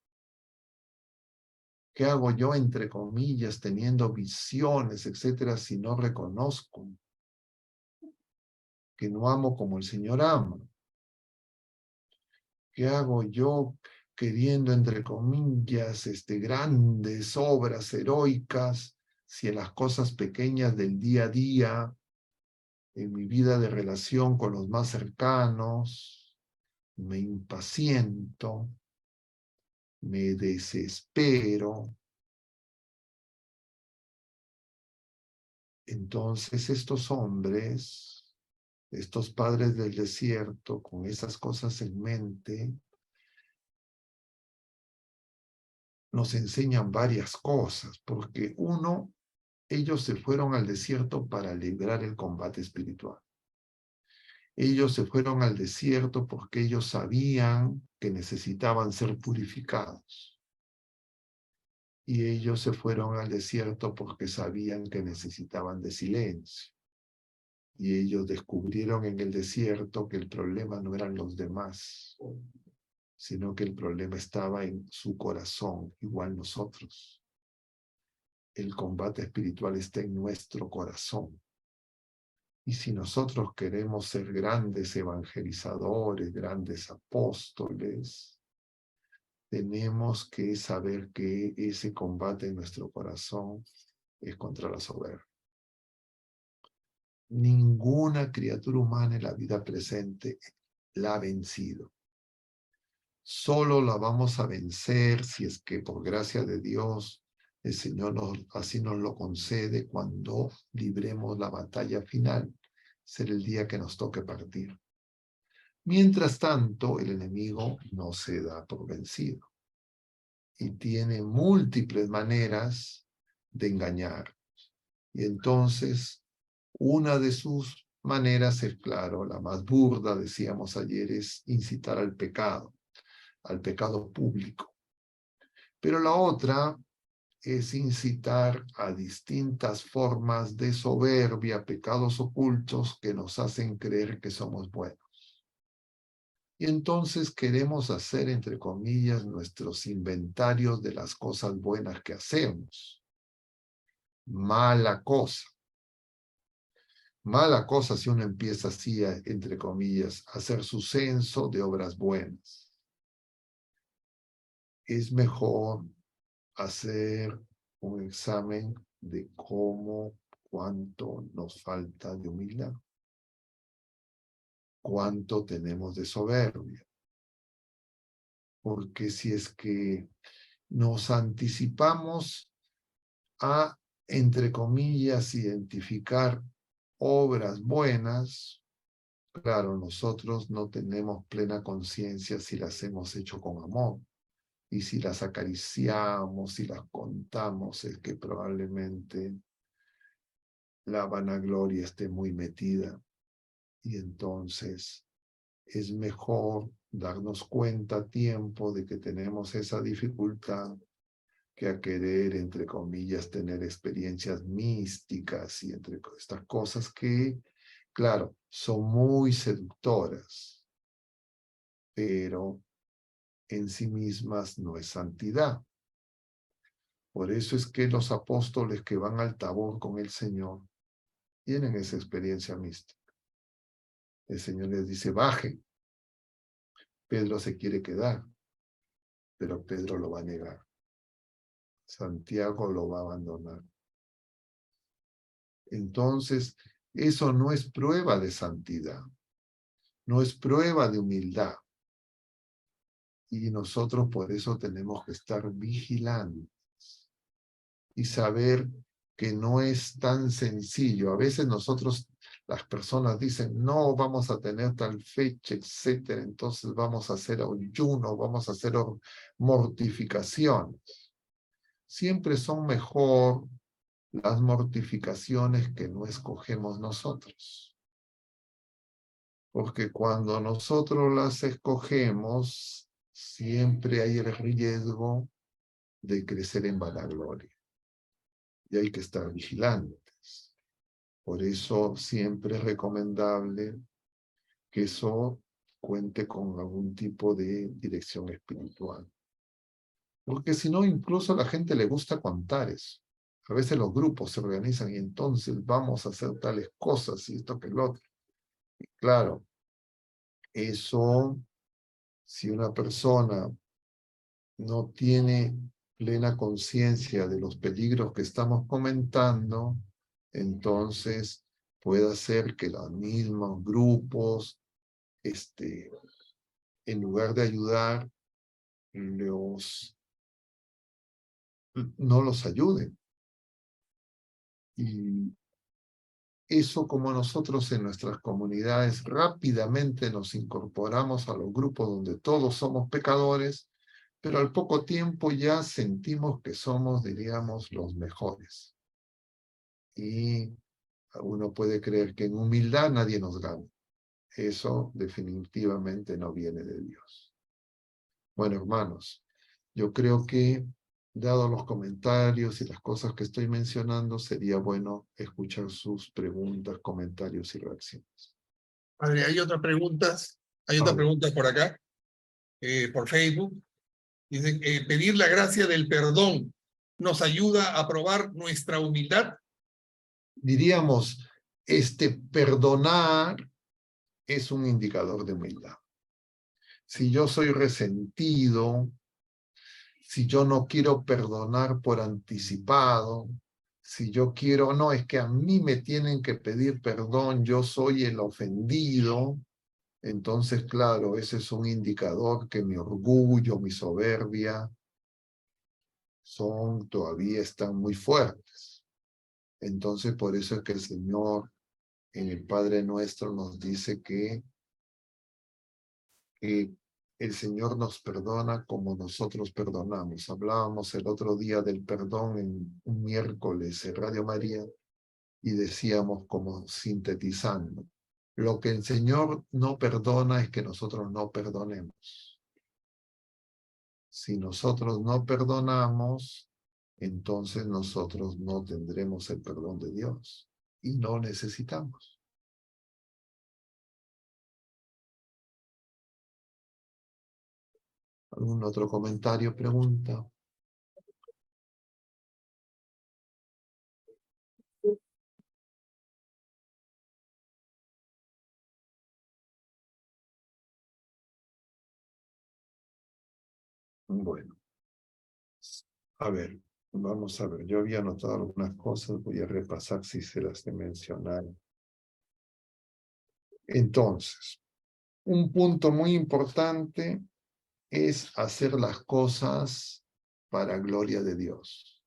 ¿Qué hago yo, entre comillas, teniendo visiones, etcétera, si no reconozco que no amo como el Señor ama? ¿Qué hago yo queriendo, entre comillas, grandes obras heroicas, si en las cosas pequeñas del día a día, en mi vida de relación con los más cercanos, me impaciento, me desespero? Entonces estos hombres, estos padres del desierto, con esas cosas en mente, nos enseñan varias cosas, porque uno, ellos se fueron al desierto para librar el combate espiritual. Ellos se fueron al desierto porque ellos sabían que necesitaban ser purificados. Y ellos se fueron al desierto porque sabían que necesitaban de silencio. Y ellos descubrieron en el desierto que el problema no eran los demás, sino que el problema estaba en su corazón, igual nosotros. El combate espiritual está en nuestro corazón. Y si nosotros queremos ser grandes evangelizadores, grandes apóstoles, tenemos que saber que ese combate en nuestro corazón es contra la soberbia. Ninguna criatura humana en la vida presente la ha vencido. Solo la vamos a vencer si es que por gracia de Dios el Señor así nos lo concede cuando libremos la batalla final. Será el día que nos toque partir. Mientras tanto, el enemigo no se da por vencido y tiene múltiples maneras de engañar. Y entonces, una de sus maneras es, claro, la más burda, decíamos ayer, es incitar al pecado público. Pero la otra es incitar a distintas formas de soberbia, pecados ocultos que nos hacen creer que somos buenos. Y entonces queremos hacer, entre comillas, nuestros inventarios de las cosas buenas que hacemos. Mala cosa. Mala cosa si uno empieza así, entre comillas, a hacer su censo de obras buenas. Es mejor hacer un examen de cuánto nos falta de humildad, cuánto tenemos de soberbia. Porque si es que nos anticipamos a, entre comillas, identificar obras buenas, claro, nosotros no tenemos plena conciencia si las hemos hecho con amor. Y si las acariciamos, si las contamos, es que probablemente la vanagloria esté muy metida. Y entonces es mejor darnos cuenta a tiempo de que tenemos esa dificultad que a querer, entre comillas, tener experiencias místicas y entre estas cosas que, claro, son muy seductoras, pero en sí mismas no es santidad. Por eso es que los apóstoles que van al Tabor con el Señor tienen esa experiencia mística. El Señor les dice, bajen. Pedro se quiere quedar, pero Pedro lo va a negar. Santiago lo va a abandonar. Entonces, eso no es prueba de santidad, no es prueba de humildad. Y nosotros por eso tenemos que estar vigilantes y saber que no es tan sencillo. A veces nosotros, las personas dicen, no, vamos a tener tal fecha, etcétera, entonces vamos a hacer ayuno, vamos a hacer mortificaciones. Siempre son mejor las mortificaciones que no escogemos nosotros. Porque cuando nosotros las escogemos, siempre hay el riesgo de crecer en vanagloria. Y hay que estar vigilantes. Por eso siempre es recomendable que eso cuente con algún tipo de dirección espiritual. Porque si no, incluso a la gente le gusta contar eso. A veces los grupos se organizan y entonces vamos a hacer tales cosas y esto que el otro. Y claro, eso, si una persona no tiene plena conciencia de los peligros que estamos comentando, entonces puede hacer que los mismos grupos, en lugar de ayudar, no los ayuden. Y eso, como nosotros en nuestras comunidades rápidamente nos incorporamos a los grupos donde todos somos pecadores, pero al poco tiempo ya sentimos que somos, diríamos, los mejores. Y uno puede creer que en humildad nadie nos gana. Eso definitivamente no viene de Dios. Bueno, hermanos, yo creo que, dado los comentarios y las cosas que estoy mencionando, sería bueno escuchar sus preguntas, comentarios y reacciones. Padre, hay otras preguntas. Hay otras preguntas por acá, por Facebook. Dicen, pedir la gracia del perdón nos ayuda a probar nuestra humildad. Diríamos, perdonar es un indicador de humildad. Si yo soy resentido, si yo no quiero perdonar por anticipado, si yo quiero, no, es que a mí me tienen que pedir perdón, yo soy el ofendido, entonces, claro, ese es un indicador que mi orgullo, mi soberbia, todavía están muy fuertes. Entonces, por eso es que el Señor, en el Padre Nuestro, nos dice que el Señor nos perdona como nosotros perdonamos. Hablábamos el otro día del perdón en un miércoles en Radio María y decíamos, como sintetizando, lo que el Señor no perdona es que nosotros no perdonemos. Si nosotros no perdonamos, entonces nosotros no tendremos el perdón de Dios y no necesitamos. ¿Algún otro comentario, pregunta? Bueno, a ver, vamos a ver. Yo había anotado algunas cosas, voy a repasar si se las he mencionado. Entonces, un punto muy importante es hacer las cosas para gloria de Dios.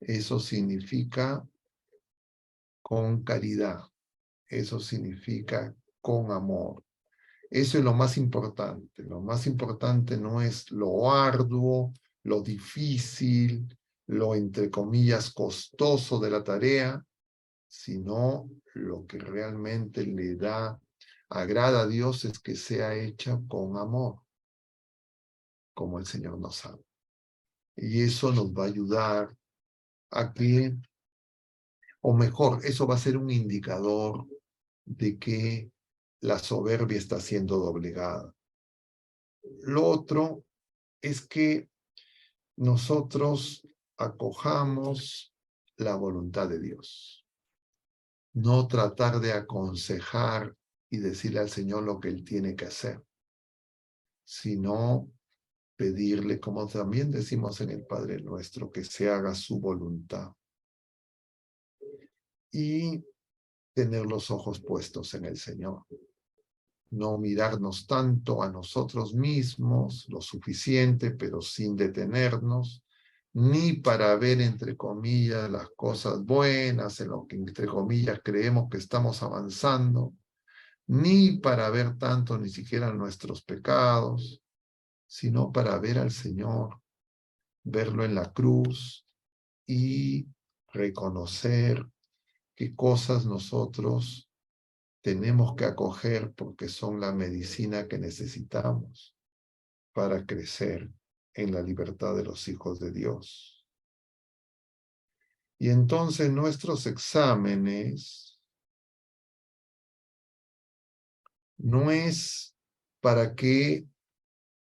Eso significa con caridad. Eso significa con amor. Eso es lo más importante. Lo más importante no es lo arduo, lo difícil, lo entre comillas costoso de la tarea, sino lo que realmente agrada a Dios es que sea hecha con amor, como el Señor nos sabe. Y eso nos va a ayudar a que, o mejor, eso va a ser un indicador de que la soberbia está siendo doblegada. Lo otro es que nosotros acojamos la voluntad de Dios. No tratar de aconsejar y decirle al Señor lo que Él tiene que hacer, sino pedirle, como también decimos en el Padre Nuestro, que se haga su voluntad. Y tener los ojos puestos en el Señor. No mirarnos tanto a nosotros mismos, lo suficiente, pero sin detenernos, ni para ver, entre comillas, las cosas buenas, en lo que, entre comillas, creemos que estamos avanzando, ni para ver tanto ni siquiera nuestros pecados, sino para ver al Señor, verlo en la cruz y reconocer qué cosas nosotros tenemos que acoger porque son la medicina que necesitamos para crecer en la libertad de los hijos de Dios. Y entonces nuestros exámenes no es para que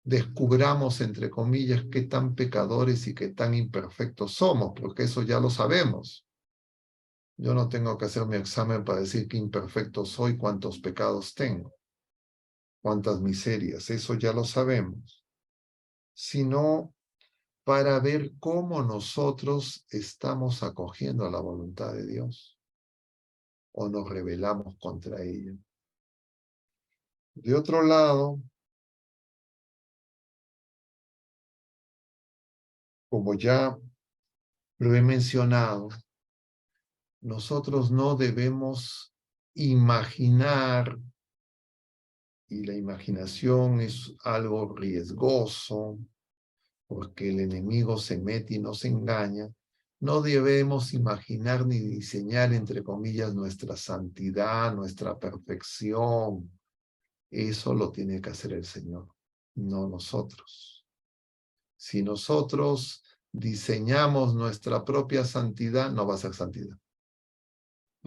descubramos, entre comillas, qué tan pecadores y qué tan imperfectos somos, porque eso ya lo sabemos. Yo no tengo que hacer mi examen para decir qué imperfecto soy, cuántos pecados tengo, cuántas miserias, eso ya lo sabemos. Sino para ver cómo nosotros estamos acogiendo a la voluntad de Dios o nos rebelamos contra ella. De otro lado, como ya lo he mencionado, nosotros no debemos imaginar, y la imaginación es algo riesgoso, porque el enemigo se mete y nos engaña, No debemos imaginar ni diseñar, entre comillas, nuestra santidad, nuestra perfección. Eso lo tiene que hacer el Señor, no nosotros. Si nosotros diseñamos nuestra propia santidad, no va a ser santidad.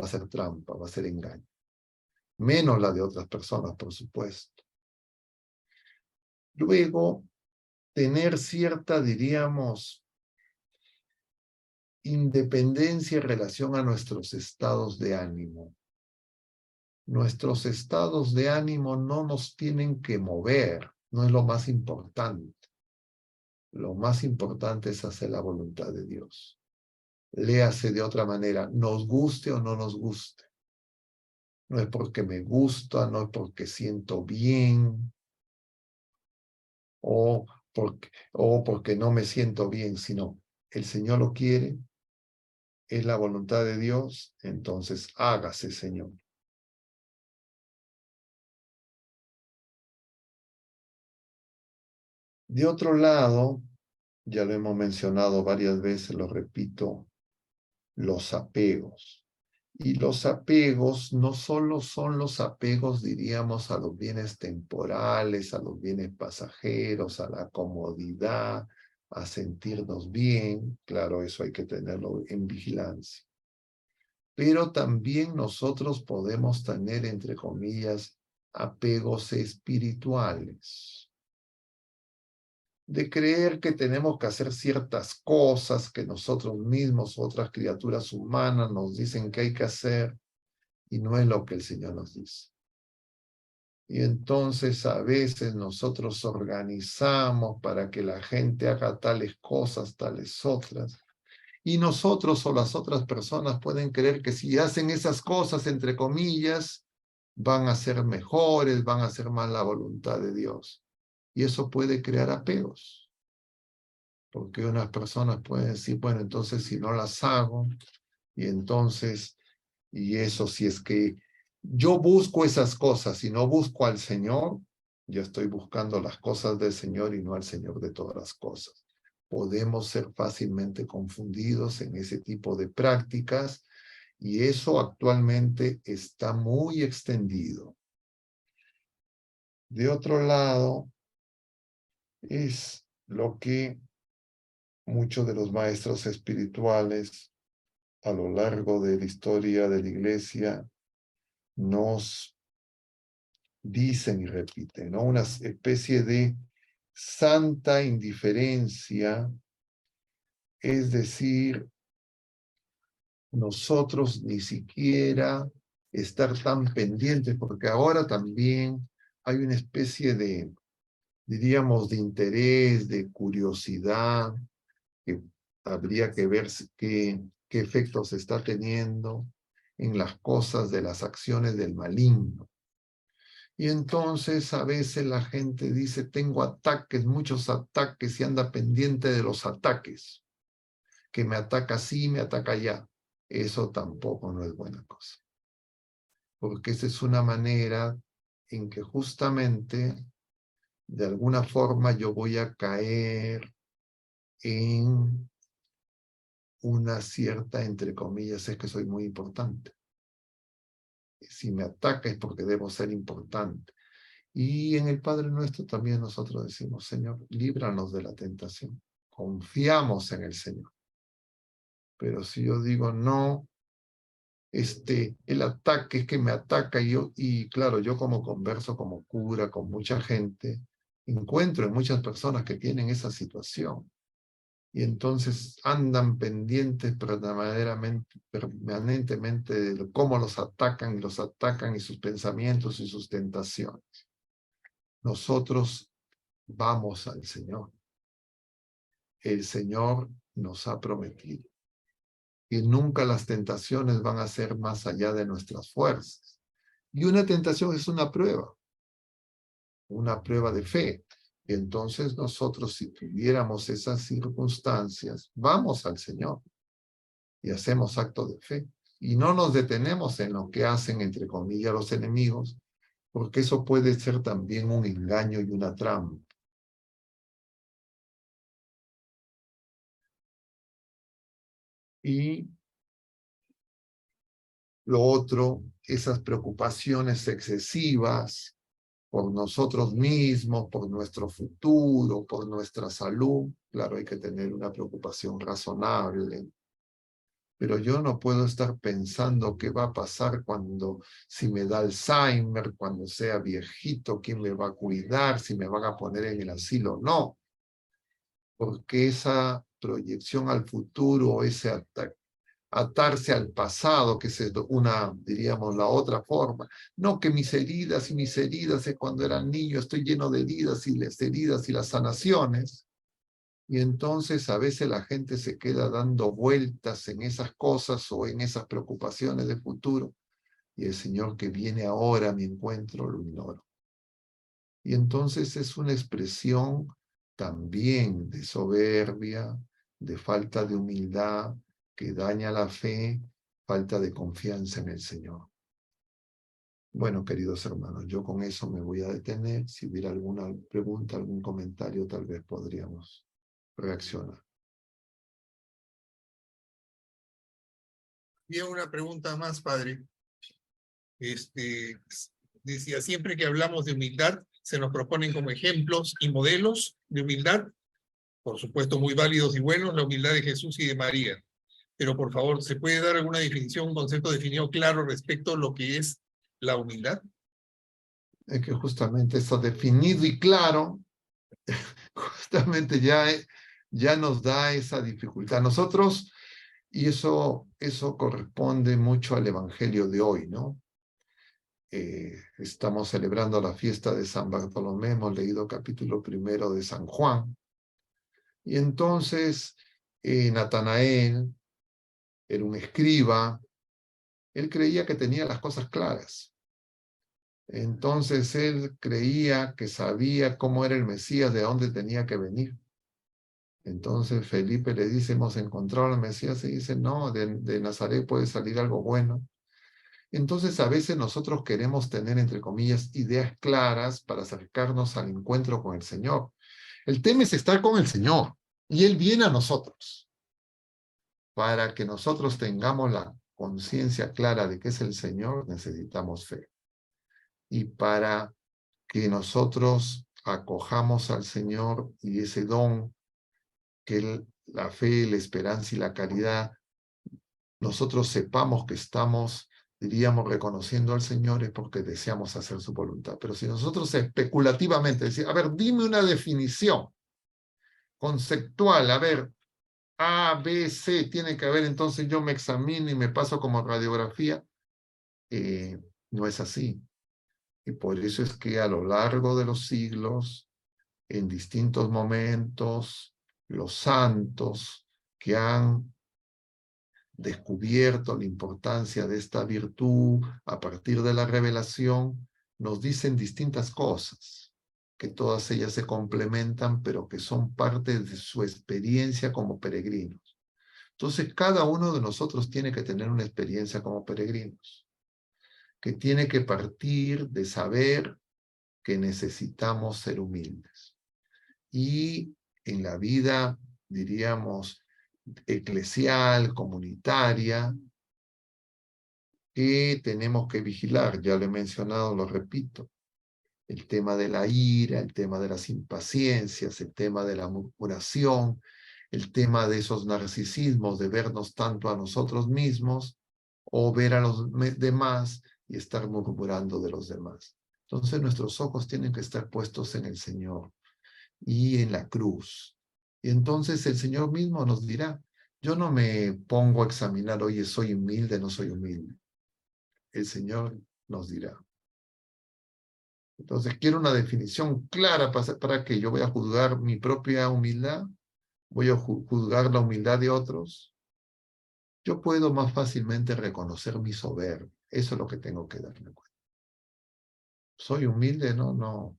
Va a ser trampa, va a ser engaño. Menos la de otras personas, por supuesto. Luego, tener cierta, diríamos, independencia en relación a nuestros estados de ánimo. Nuestros estados de ánimo no nos tienen que mover, no es lo más importante. Lo más importante es hacer la voluntad de Dios. Léase de otra manera, nos guste o no nos guste. No es porque me gusta, no es porque siento bien, o porque no me siento bien, sino el Señor lo quiere, es la voluntad de Dios, entonces hágase, Señor. De otro lado, ya lo hemos mencionado varias veces, lo repito, los apegos. Y los apegos no solo son los apegos, diríamos, a los bienes temporales, a los bienes pasajeros, a la comodidad, a sentirnos bien. Claro, eso hay que tenerlo en vigilancia. Pero también nosotros podemos tener, entre comillas, apegos espirituales. De creer que tenemos que hacer ciertas cosas que nosotros mismos, otras criaturas humanas nos dicen que hay que hacer, y no es lo que el Señor nos dice. Y entonces a veces nosotros organizamos para que la gente haga tales cosas, tales otras, y nosotros o las otras personas pueden creer que si hacen esas cosas, entre comillas, van a ser mejores, van a hacer más la voluntad de Dios. Y eso puede crear apegos. Porque unas personas pueden decir, bueno, entonces si no las hago, y entonces, y eso si es que yo busco esas cosas y no busco al Señor, yo estoy buscando las cosas del Señor y no al Señor de todas las cosas. Podemos ser fácilmente confundidos en ese tipo de prácticas y eso actualmente está muy extendido. De otro lado, es lo que muchos de los maestros espirituales a lo largo de la historia de la Iglesia nos dicen y repiten, ¿no? Una especie de santa indiferencia, es decir, nosotros ni siquiera estar tan pendientes, porque ahora también hay una especie de, diríamos, de interés, de curiosidad, que habría que ver qué efectos está teniendo en las cosas de las acciones del maligno. Y entonces a veces la gente dice, tengo ataques, muchos ataques, y anda pendiente de los ataques, que me ataca así, me ataca allá. Eso tampoco no es buena cosa. Porque esa es una manera en que justamente, de alguna forma, yo voy a caer en una cierta, entre comillas, es que soy muy importante. Si me ataca es porque debo ser importante. Y en el Padre Nuestro también nosotros decimos, Señor, líbranos de la tentación. Confiamos en el Señor. Pero si yo digo, no, el ataque es que me ataca y claro, yo como converso, como cura, con mucha gente, encuentro en muchas personas que tienen esa situación. Y entonces andan pendientes permanentemente de cómo los atacan y sus pensamientos y sus tentaciones. Nosotros vamos al Señor. El Señor nos ha prometido que nunca las tentaciones van a ser más allá de nuestras fuerzas. Y una tentación es una prueba de fe. Entonces nosotros, si tuviéramos esas circunstancias, vamos al Señor y hacemos acto de fe. Y no nos detenemos en lo que hacen, entre comillas, los enemigos, porque eso puede ser también un engaño y una trampa. Y lo otro, esas preocupaciones excesivas por nosotros mismos, por nuestro futuro, por nuestra salud. Claro, hay que tener una preocupación razonable. Pero yo no puedo estar pensando qué va a pasar si me da Alzheimer, cuando sea viejito, quién me va a cuidar, si me van a poner en el asilo. No, porque esa proyección al futuro, ese atarse al pasado, que es diríamos, la otra forma. No, que mis heridas es cuando era niño, estoy lleno de heridas y las heridas y las sanaciones. Y entonces a veces la gente se queda dando vueltas en esas cosas o en esas preocupaciones de futuro. Y el Señor que viene ahora a mi encuentro lo ignoro. Y entonces es una expresión también de soberbia, de falta de humildad, que daña la fe, falta de confianza en el Señor. Bueno, queridos hermanos, yo con eso me voy a detener. Si hubiera alguna pregunta, algún comentario, tal vez podríamos reaccionar. Y una pregunta más, padre. Decía, siempre que hablamos de humildad, se nos proponen como ejemplos y modelos de humildad, por supuesto muy válidos y buenos, la humildad de Jesús y de María. Pero por favor, ¿se puede dar alguna definición, un concepto definido claro respecto a lo que es la humildad? Es que justamente eso definido y claro, justamente ya nos da esa dificultad. Nosotros, y eso corresponde mucho al Evangelio de hoy, ¿no? Estamos celebrando la fiesta de San Bartolomé, hemos leído capítulo 1 de San Juan, y entonces Natanael era un escriba, él creía que tenía las cosas claras. Entonces él creía que sabía cómo era el Mesías, de dónde tenía que venir. Entonces Felipe le dice, hemos encontrado al Mesías, y dice, no, de Nazaret puede salir algo bueno. Entonces a veces nosotros queremos tener, entre comillas, ideas claras para acercarnos al encuentro con el Señor. El tema es estar con el Señor, y Él viene a nosotros. Para que nosotros tengamos la conciencia clara de que es el Señor, necesitamos fe. Y para que nosotros acojamos al Señor y ese don, que la fe, la esperanza y la caridad, nosotros sepamos que estamos, diríamos, reconociendo al Señor, es porque deseamos hacer su voluntad. Pero si nosotros especulativamente decimos, a ver, dime una definición conceptual, a ver, A, B, C, tiene que haber, entonces yo me examino y me paso como radiografía, no es así. Y por eso es que a lo largo de los siglos, en distintos momentos, los santos que han descubierto la importancia de esta virtud a partir de la revelación, nos dicen distintas cosas, que todas ellas se complementan, pero que son parte de su experiencia como peregrinos. Entonces, cada uno de nosotros tiene que tener una experiencia como peregrinos, que tiene que partir de saber que necesitamos ser humildes. Y en la vida, diríamos, eclesial, comunitaria, que tenemos que vigilar, ya lo he mencionado, lo repito, el tema de la ira, el tema de las impaciencias, el tema de la murmuración, el tema de esos narcisismos, de vernos tanto a nosotros mismos o ver a los demás y estar murmurando de los demás. Entonces nuestros ojos tienen que estar puestos en el Señor y en la cruz. Y entonces el Señor mismo nos dirá, yo no me pongo a examinar, oye, soy humilde, no soy humilde. El Señor nos dirá. Entonces quiero una definición clara para que yo voy a juzgar mi propia humildad, voy a juzgar la humildad de otros. Yo puedo más fácilmente reconocer mi soberbia. Eso es lo que tengo que darme cuenta. Soy humilde, no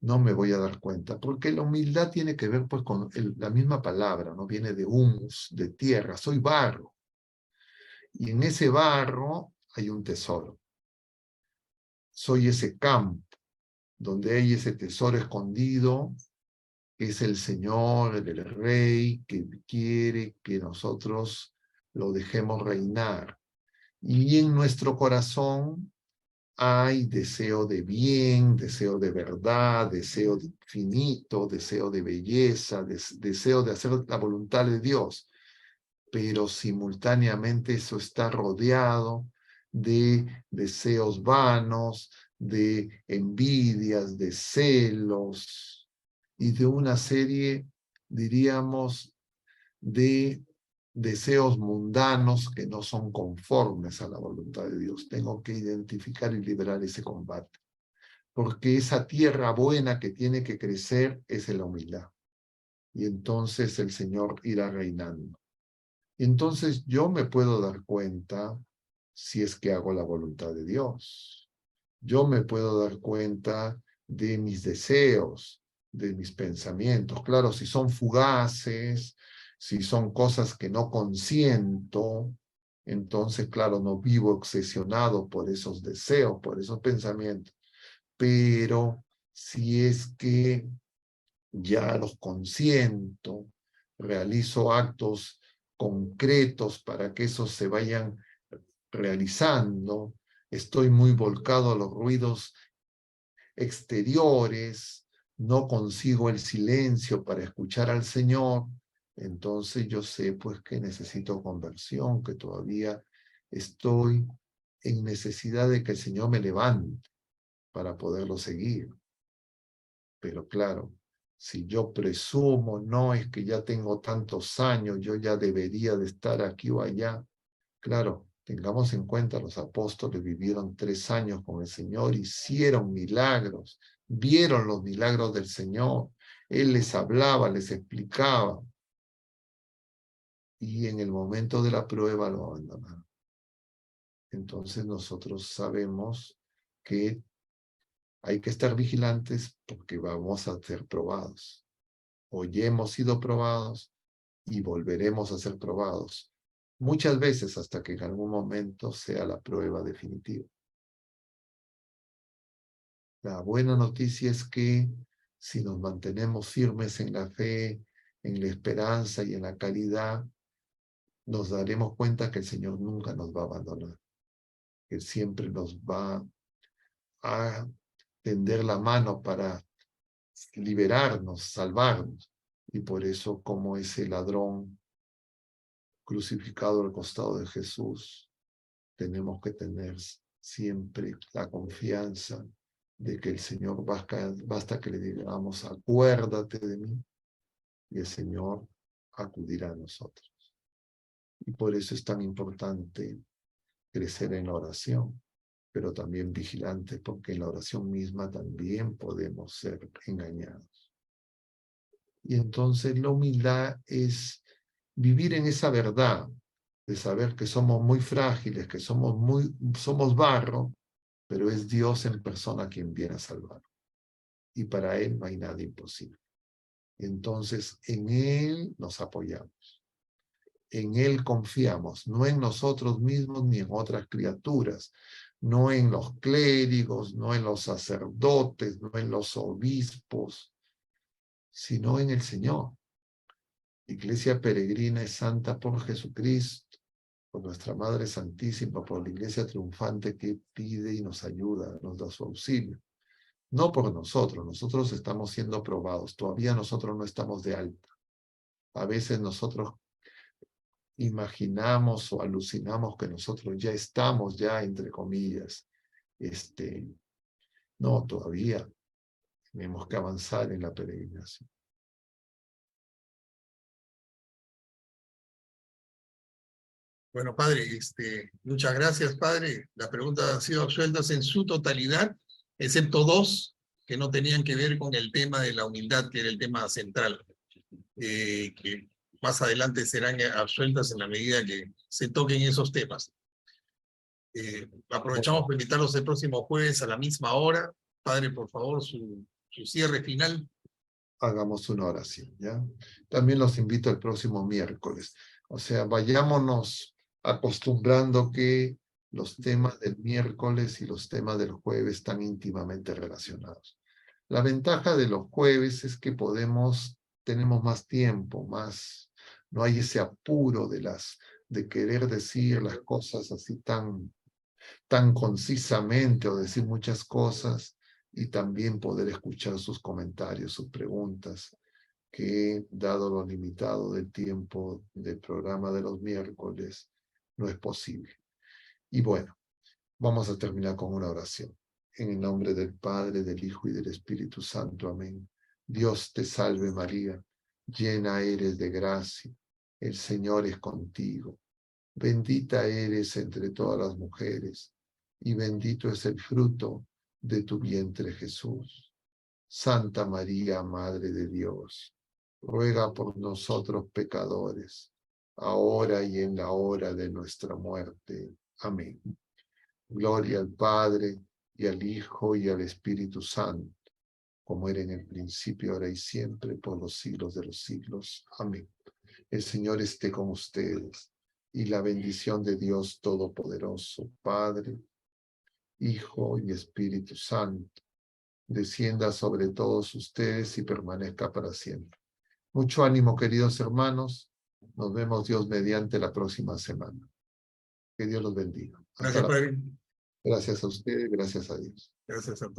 me voy a dar cuenta, porque la humildad tiene que ver pues con la misma palabra, no viene de humus, de tierra, soy barro. Y en ese barro hay un tesoro. Soy ese campo donde hay ese tesoro escondido que es el Señor, el Rey, que quiere que nosotros lo dejemos reinar. Y en nuestro corazón hay deseo de bien, deseo de verdad, deseo de infinito, deseo de belleza, deseo de hacer la voluntad de Dios. Pero simultáneamente eso está rodeado de deseos vanos, de envidias, de celos y de una serie, diríamos, de deseos mundanos que no son conformes a la voluntad de Dios. Tengo que identificar y liberar ese combate, porque esa tierra buena que tiene que crecer es en la humildad. Y entonces el Señor irá reinando. Entonces yo me puedo dar cuenta si es que hago la voluntad de Dios. Yo me puedo dar cuenta de mis deseos, de mis pensamientos. Claro, si son fugaces, si son cosas que no consiento, entonces, claro, no vivo obsesionado por esos deseos, por esos pensamientos. Pero si es que ya los consiento, realizo actos concretos para que esos se vayan realizando, estoy muy volcado a los ruidos exteriores, no consigo el silencio para escuchar al Señor, entonces yo sé pues que necesito conversión, que todavía estoy en necesidad de que el Señor me levante para poderlo seguir. Pero claro, si yo presumo, no es que ya tengo tantos años, yo ya debería de estar aquí o allá. Claro, tengamos en cuenta, los apóstoles vivieron 3 años con el Señor, hicieron milagros, vieron los milagros del Señor. Él les hablaba, les explicaba. Y en el momento de la prueba lo abandonaron. Entonces nosotros sabemos que hay que estar vigilantes porque vamos a ser probados. Hoy hemos sido probados y volveremos a ser probados. Muchas veces hasta que en algún momento sea la prueba definitiva. La buena noticia es que si nos mantenemos firmes en la fe, en la esperanza y en la caridad, nos daremos cuenta que el Señor nunca nos va a abandonar, que siempre nos va a tender la mano para liberarnos, salvarnos. Y por eso, como ese ladrón crucificado al costado de Jesús, tenemos que tener siempre la confianza de que el Señor basta que le digamos, acuérdate de mí, y el Señor acudirá a nosotros. Y por eso es tan importante crecer en la oración, pero también vigilante, porque en la oración misma también podemos ser engañados. Y entonces la humildad es vivir en esa verdad, de saber que somos muy frágiles, que somos barro, pero es Dios en persona quien viene a salvar. Y para Él no hay nada imposible. Entonces, en Él nos apoyamos. En Él confiamos, no en nosotros mismos ni en otras criaturas, no en los clérigos, no en los sacerdotes, no en los obispos, sino en el Señor. La Iglesia peregrina es santa por Jesucristo, por nuestra Madre Santísima, por la Iglesia triunfante que pide y nos ayuda, nos da su auxilio. No por nosotros estamos siendo probados, todavía nosotros no estamos de alta. A veces nosotros imaginamos o alucinamos que nosotros ya estamos, entre comillas, no, todavía tenemos que avanzar en la peregrinación. Bueno, padre, muchas gracias, padre. Las preguntas han sido absueltas en su totalidad, excepto 2 que no tenían que ver con el tema de la humildad, que era el tema central, que más adelante serán absueltas en la medida que se toquen esos temas. Aprovechamos para invitarlos el próximo jueves a la misma hora. Padre, por favor, su cierre final. Hagamos una oración, ¿ya? También los invito el próximo miércoles. O sea, vayámonos acostumbrando que los temas del miércoles y los temas del jueves están íntimamente relacionados. La ventaja de los jueves es que tenemos más tiempo, no hay ese apuro de querer decir las cosas así tan concisamente o decir muchas cosas y también poder escuchar sus comentarios, sus preguntas, que dado lo limitado del tiempo del programa de los miércoles, no es posible. Y bueno, vamos a terminar con una oración. En el nombre del Padre, del Hijo y del Espíritu Santo. Amén. Dios te salve María, llena eres de gracia, el Señor es contigo. Bendita eres entre todas las mujeres, y bendito es el fruto de tu vientre Jesús. Santa María, Madre de Dios, ruega por nosotros pecadores, ahora y en la hora de nuestra muerte. Amén. Gloria al Padre, y al Hijo, y al Espíritu Santo, como era en el principio, ahora y siempre, por los siglos de los siglos. Amén. El Señor esté con ustedes, y la bendición de Dios Todopoderoso, Padre, Hijo y Espíritu Santo, descienda sobre todos ustedes y permanezca para siempre. Mucho ánimo, queridos hermanos. Nos vemos Dios mediante la próxima semana. Que Dios los bendiga. Gracias, Padre. Gracias a ustedes, gracias a Dios. Gracias a todos.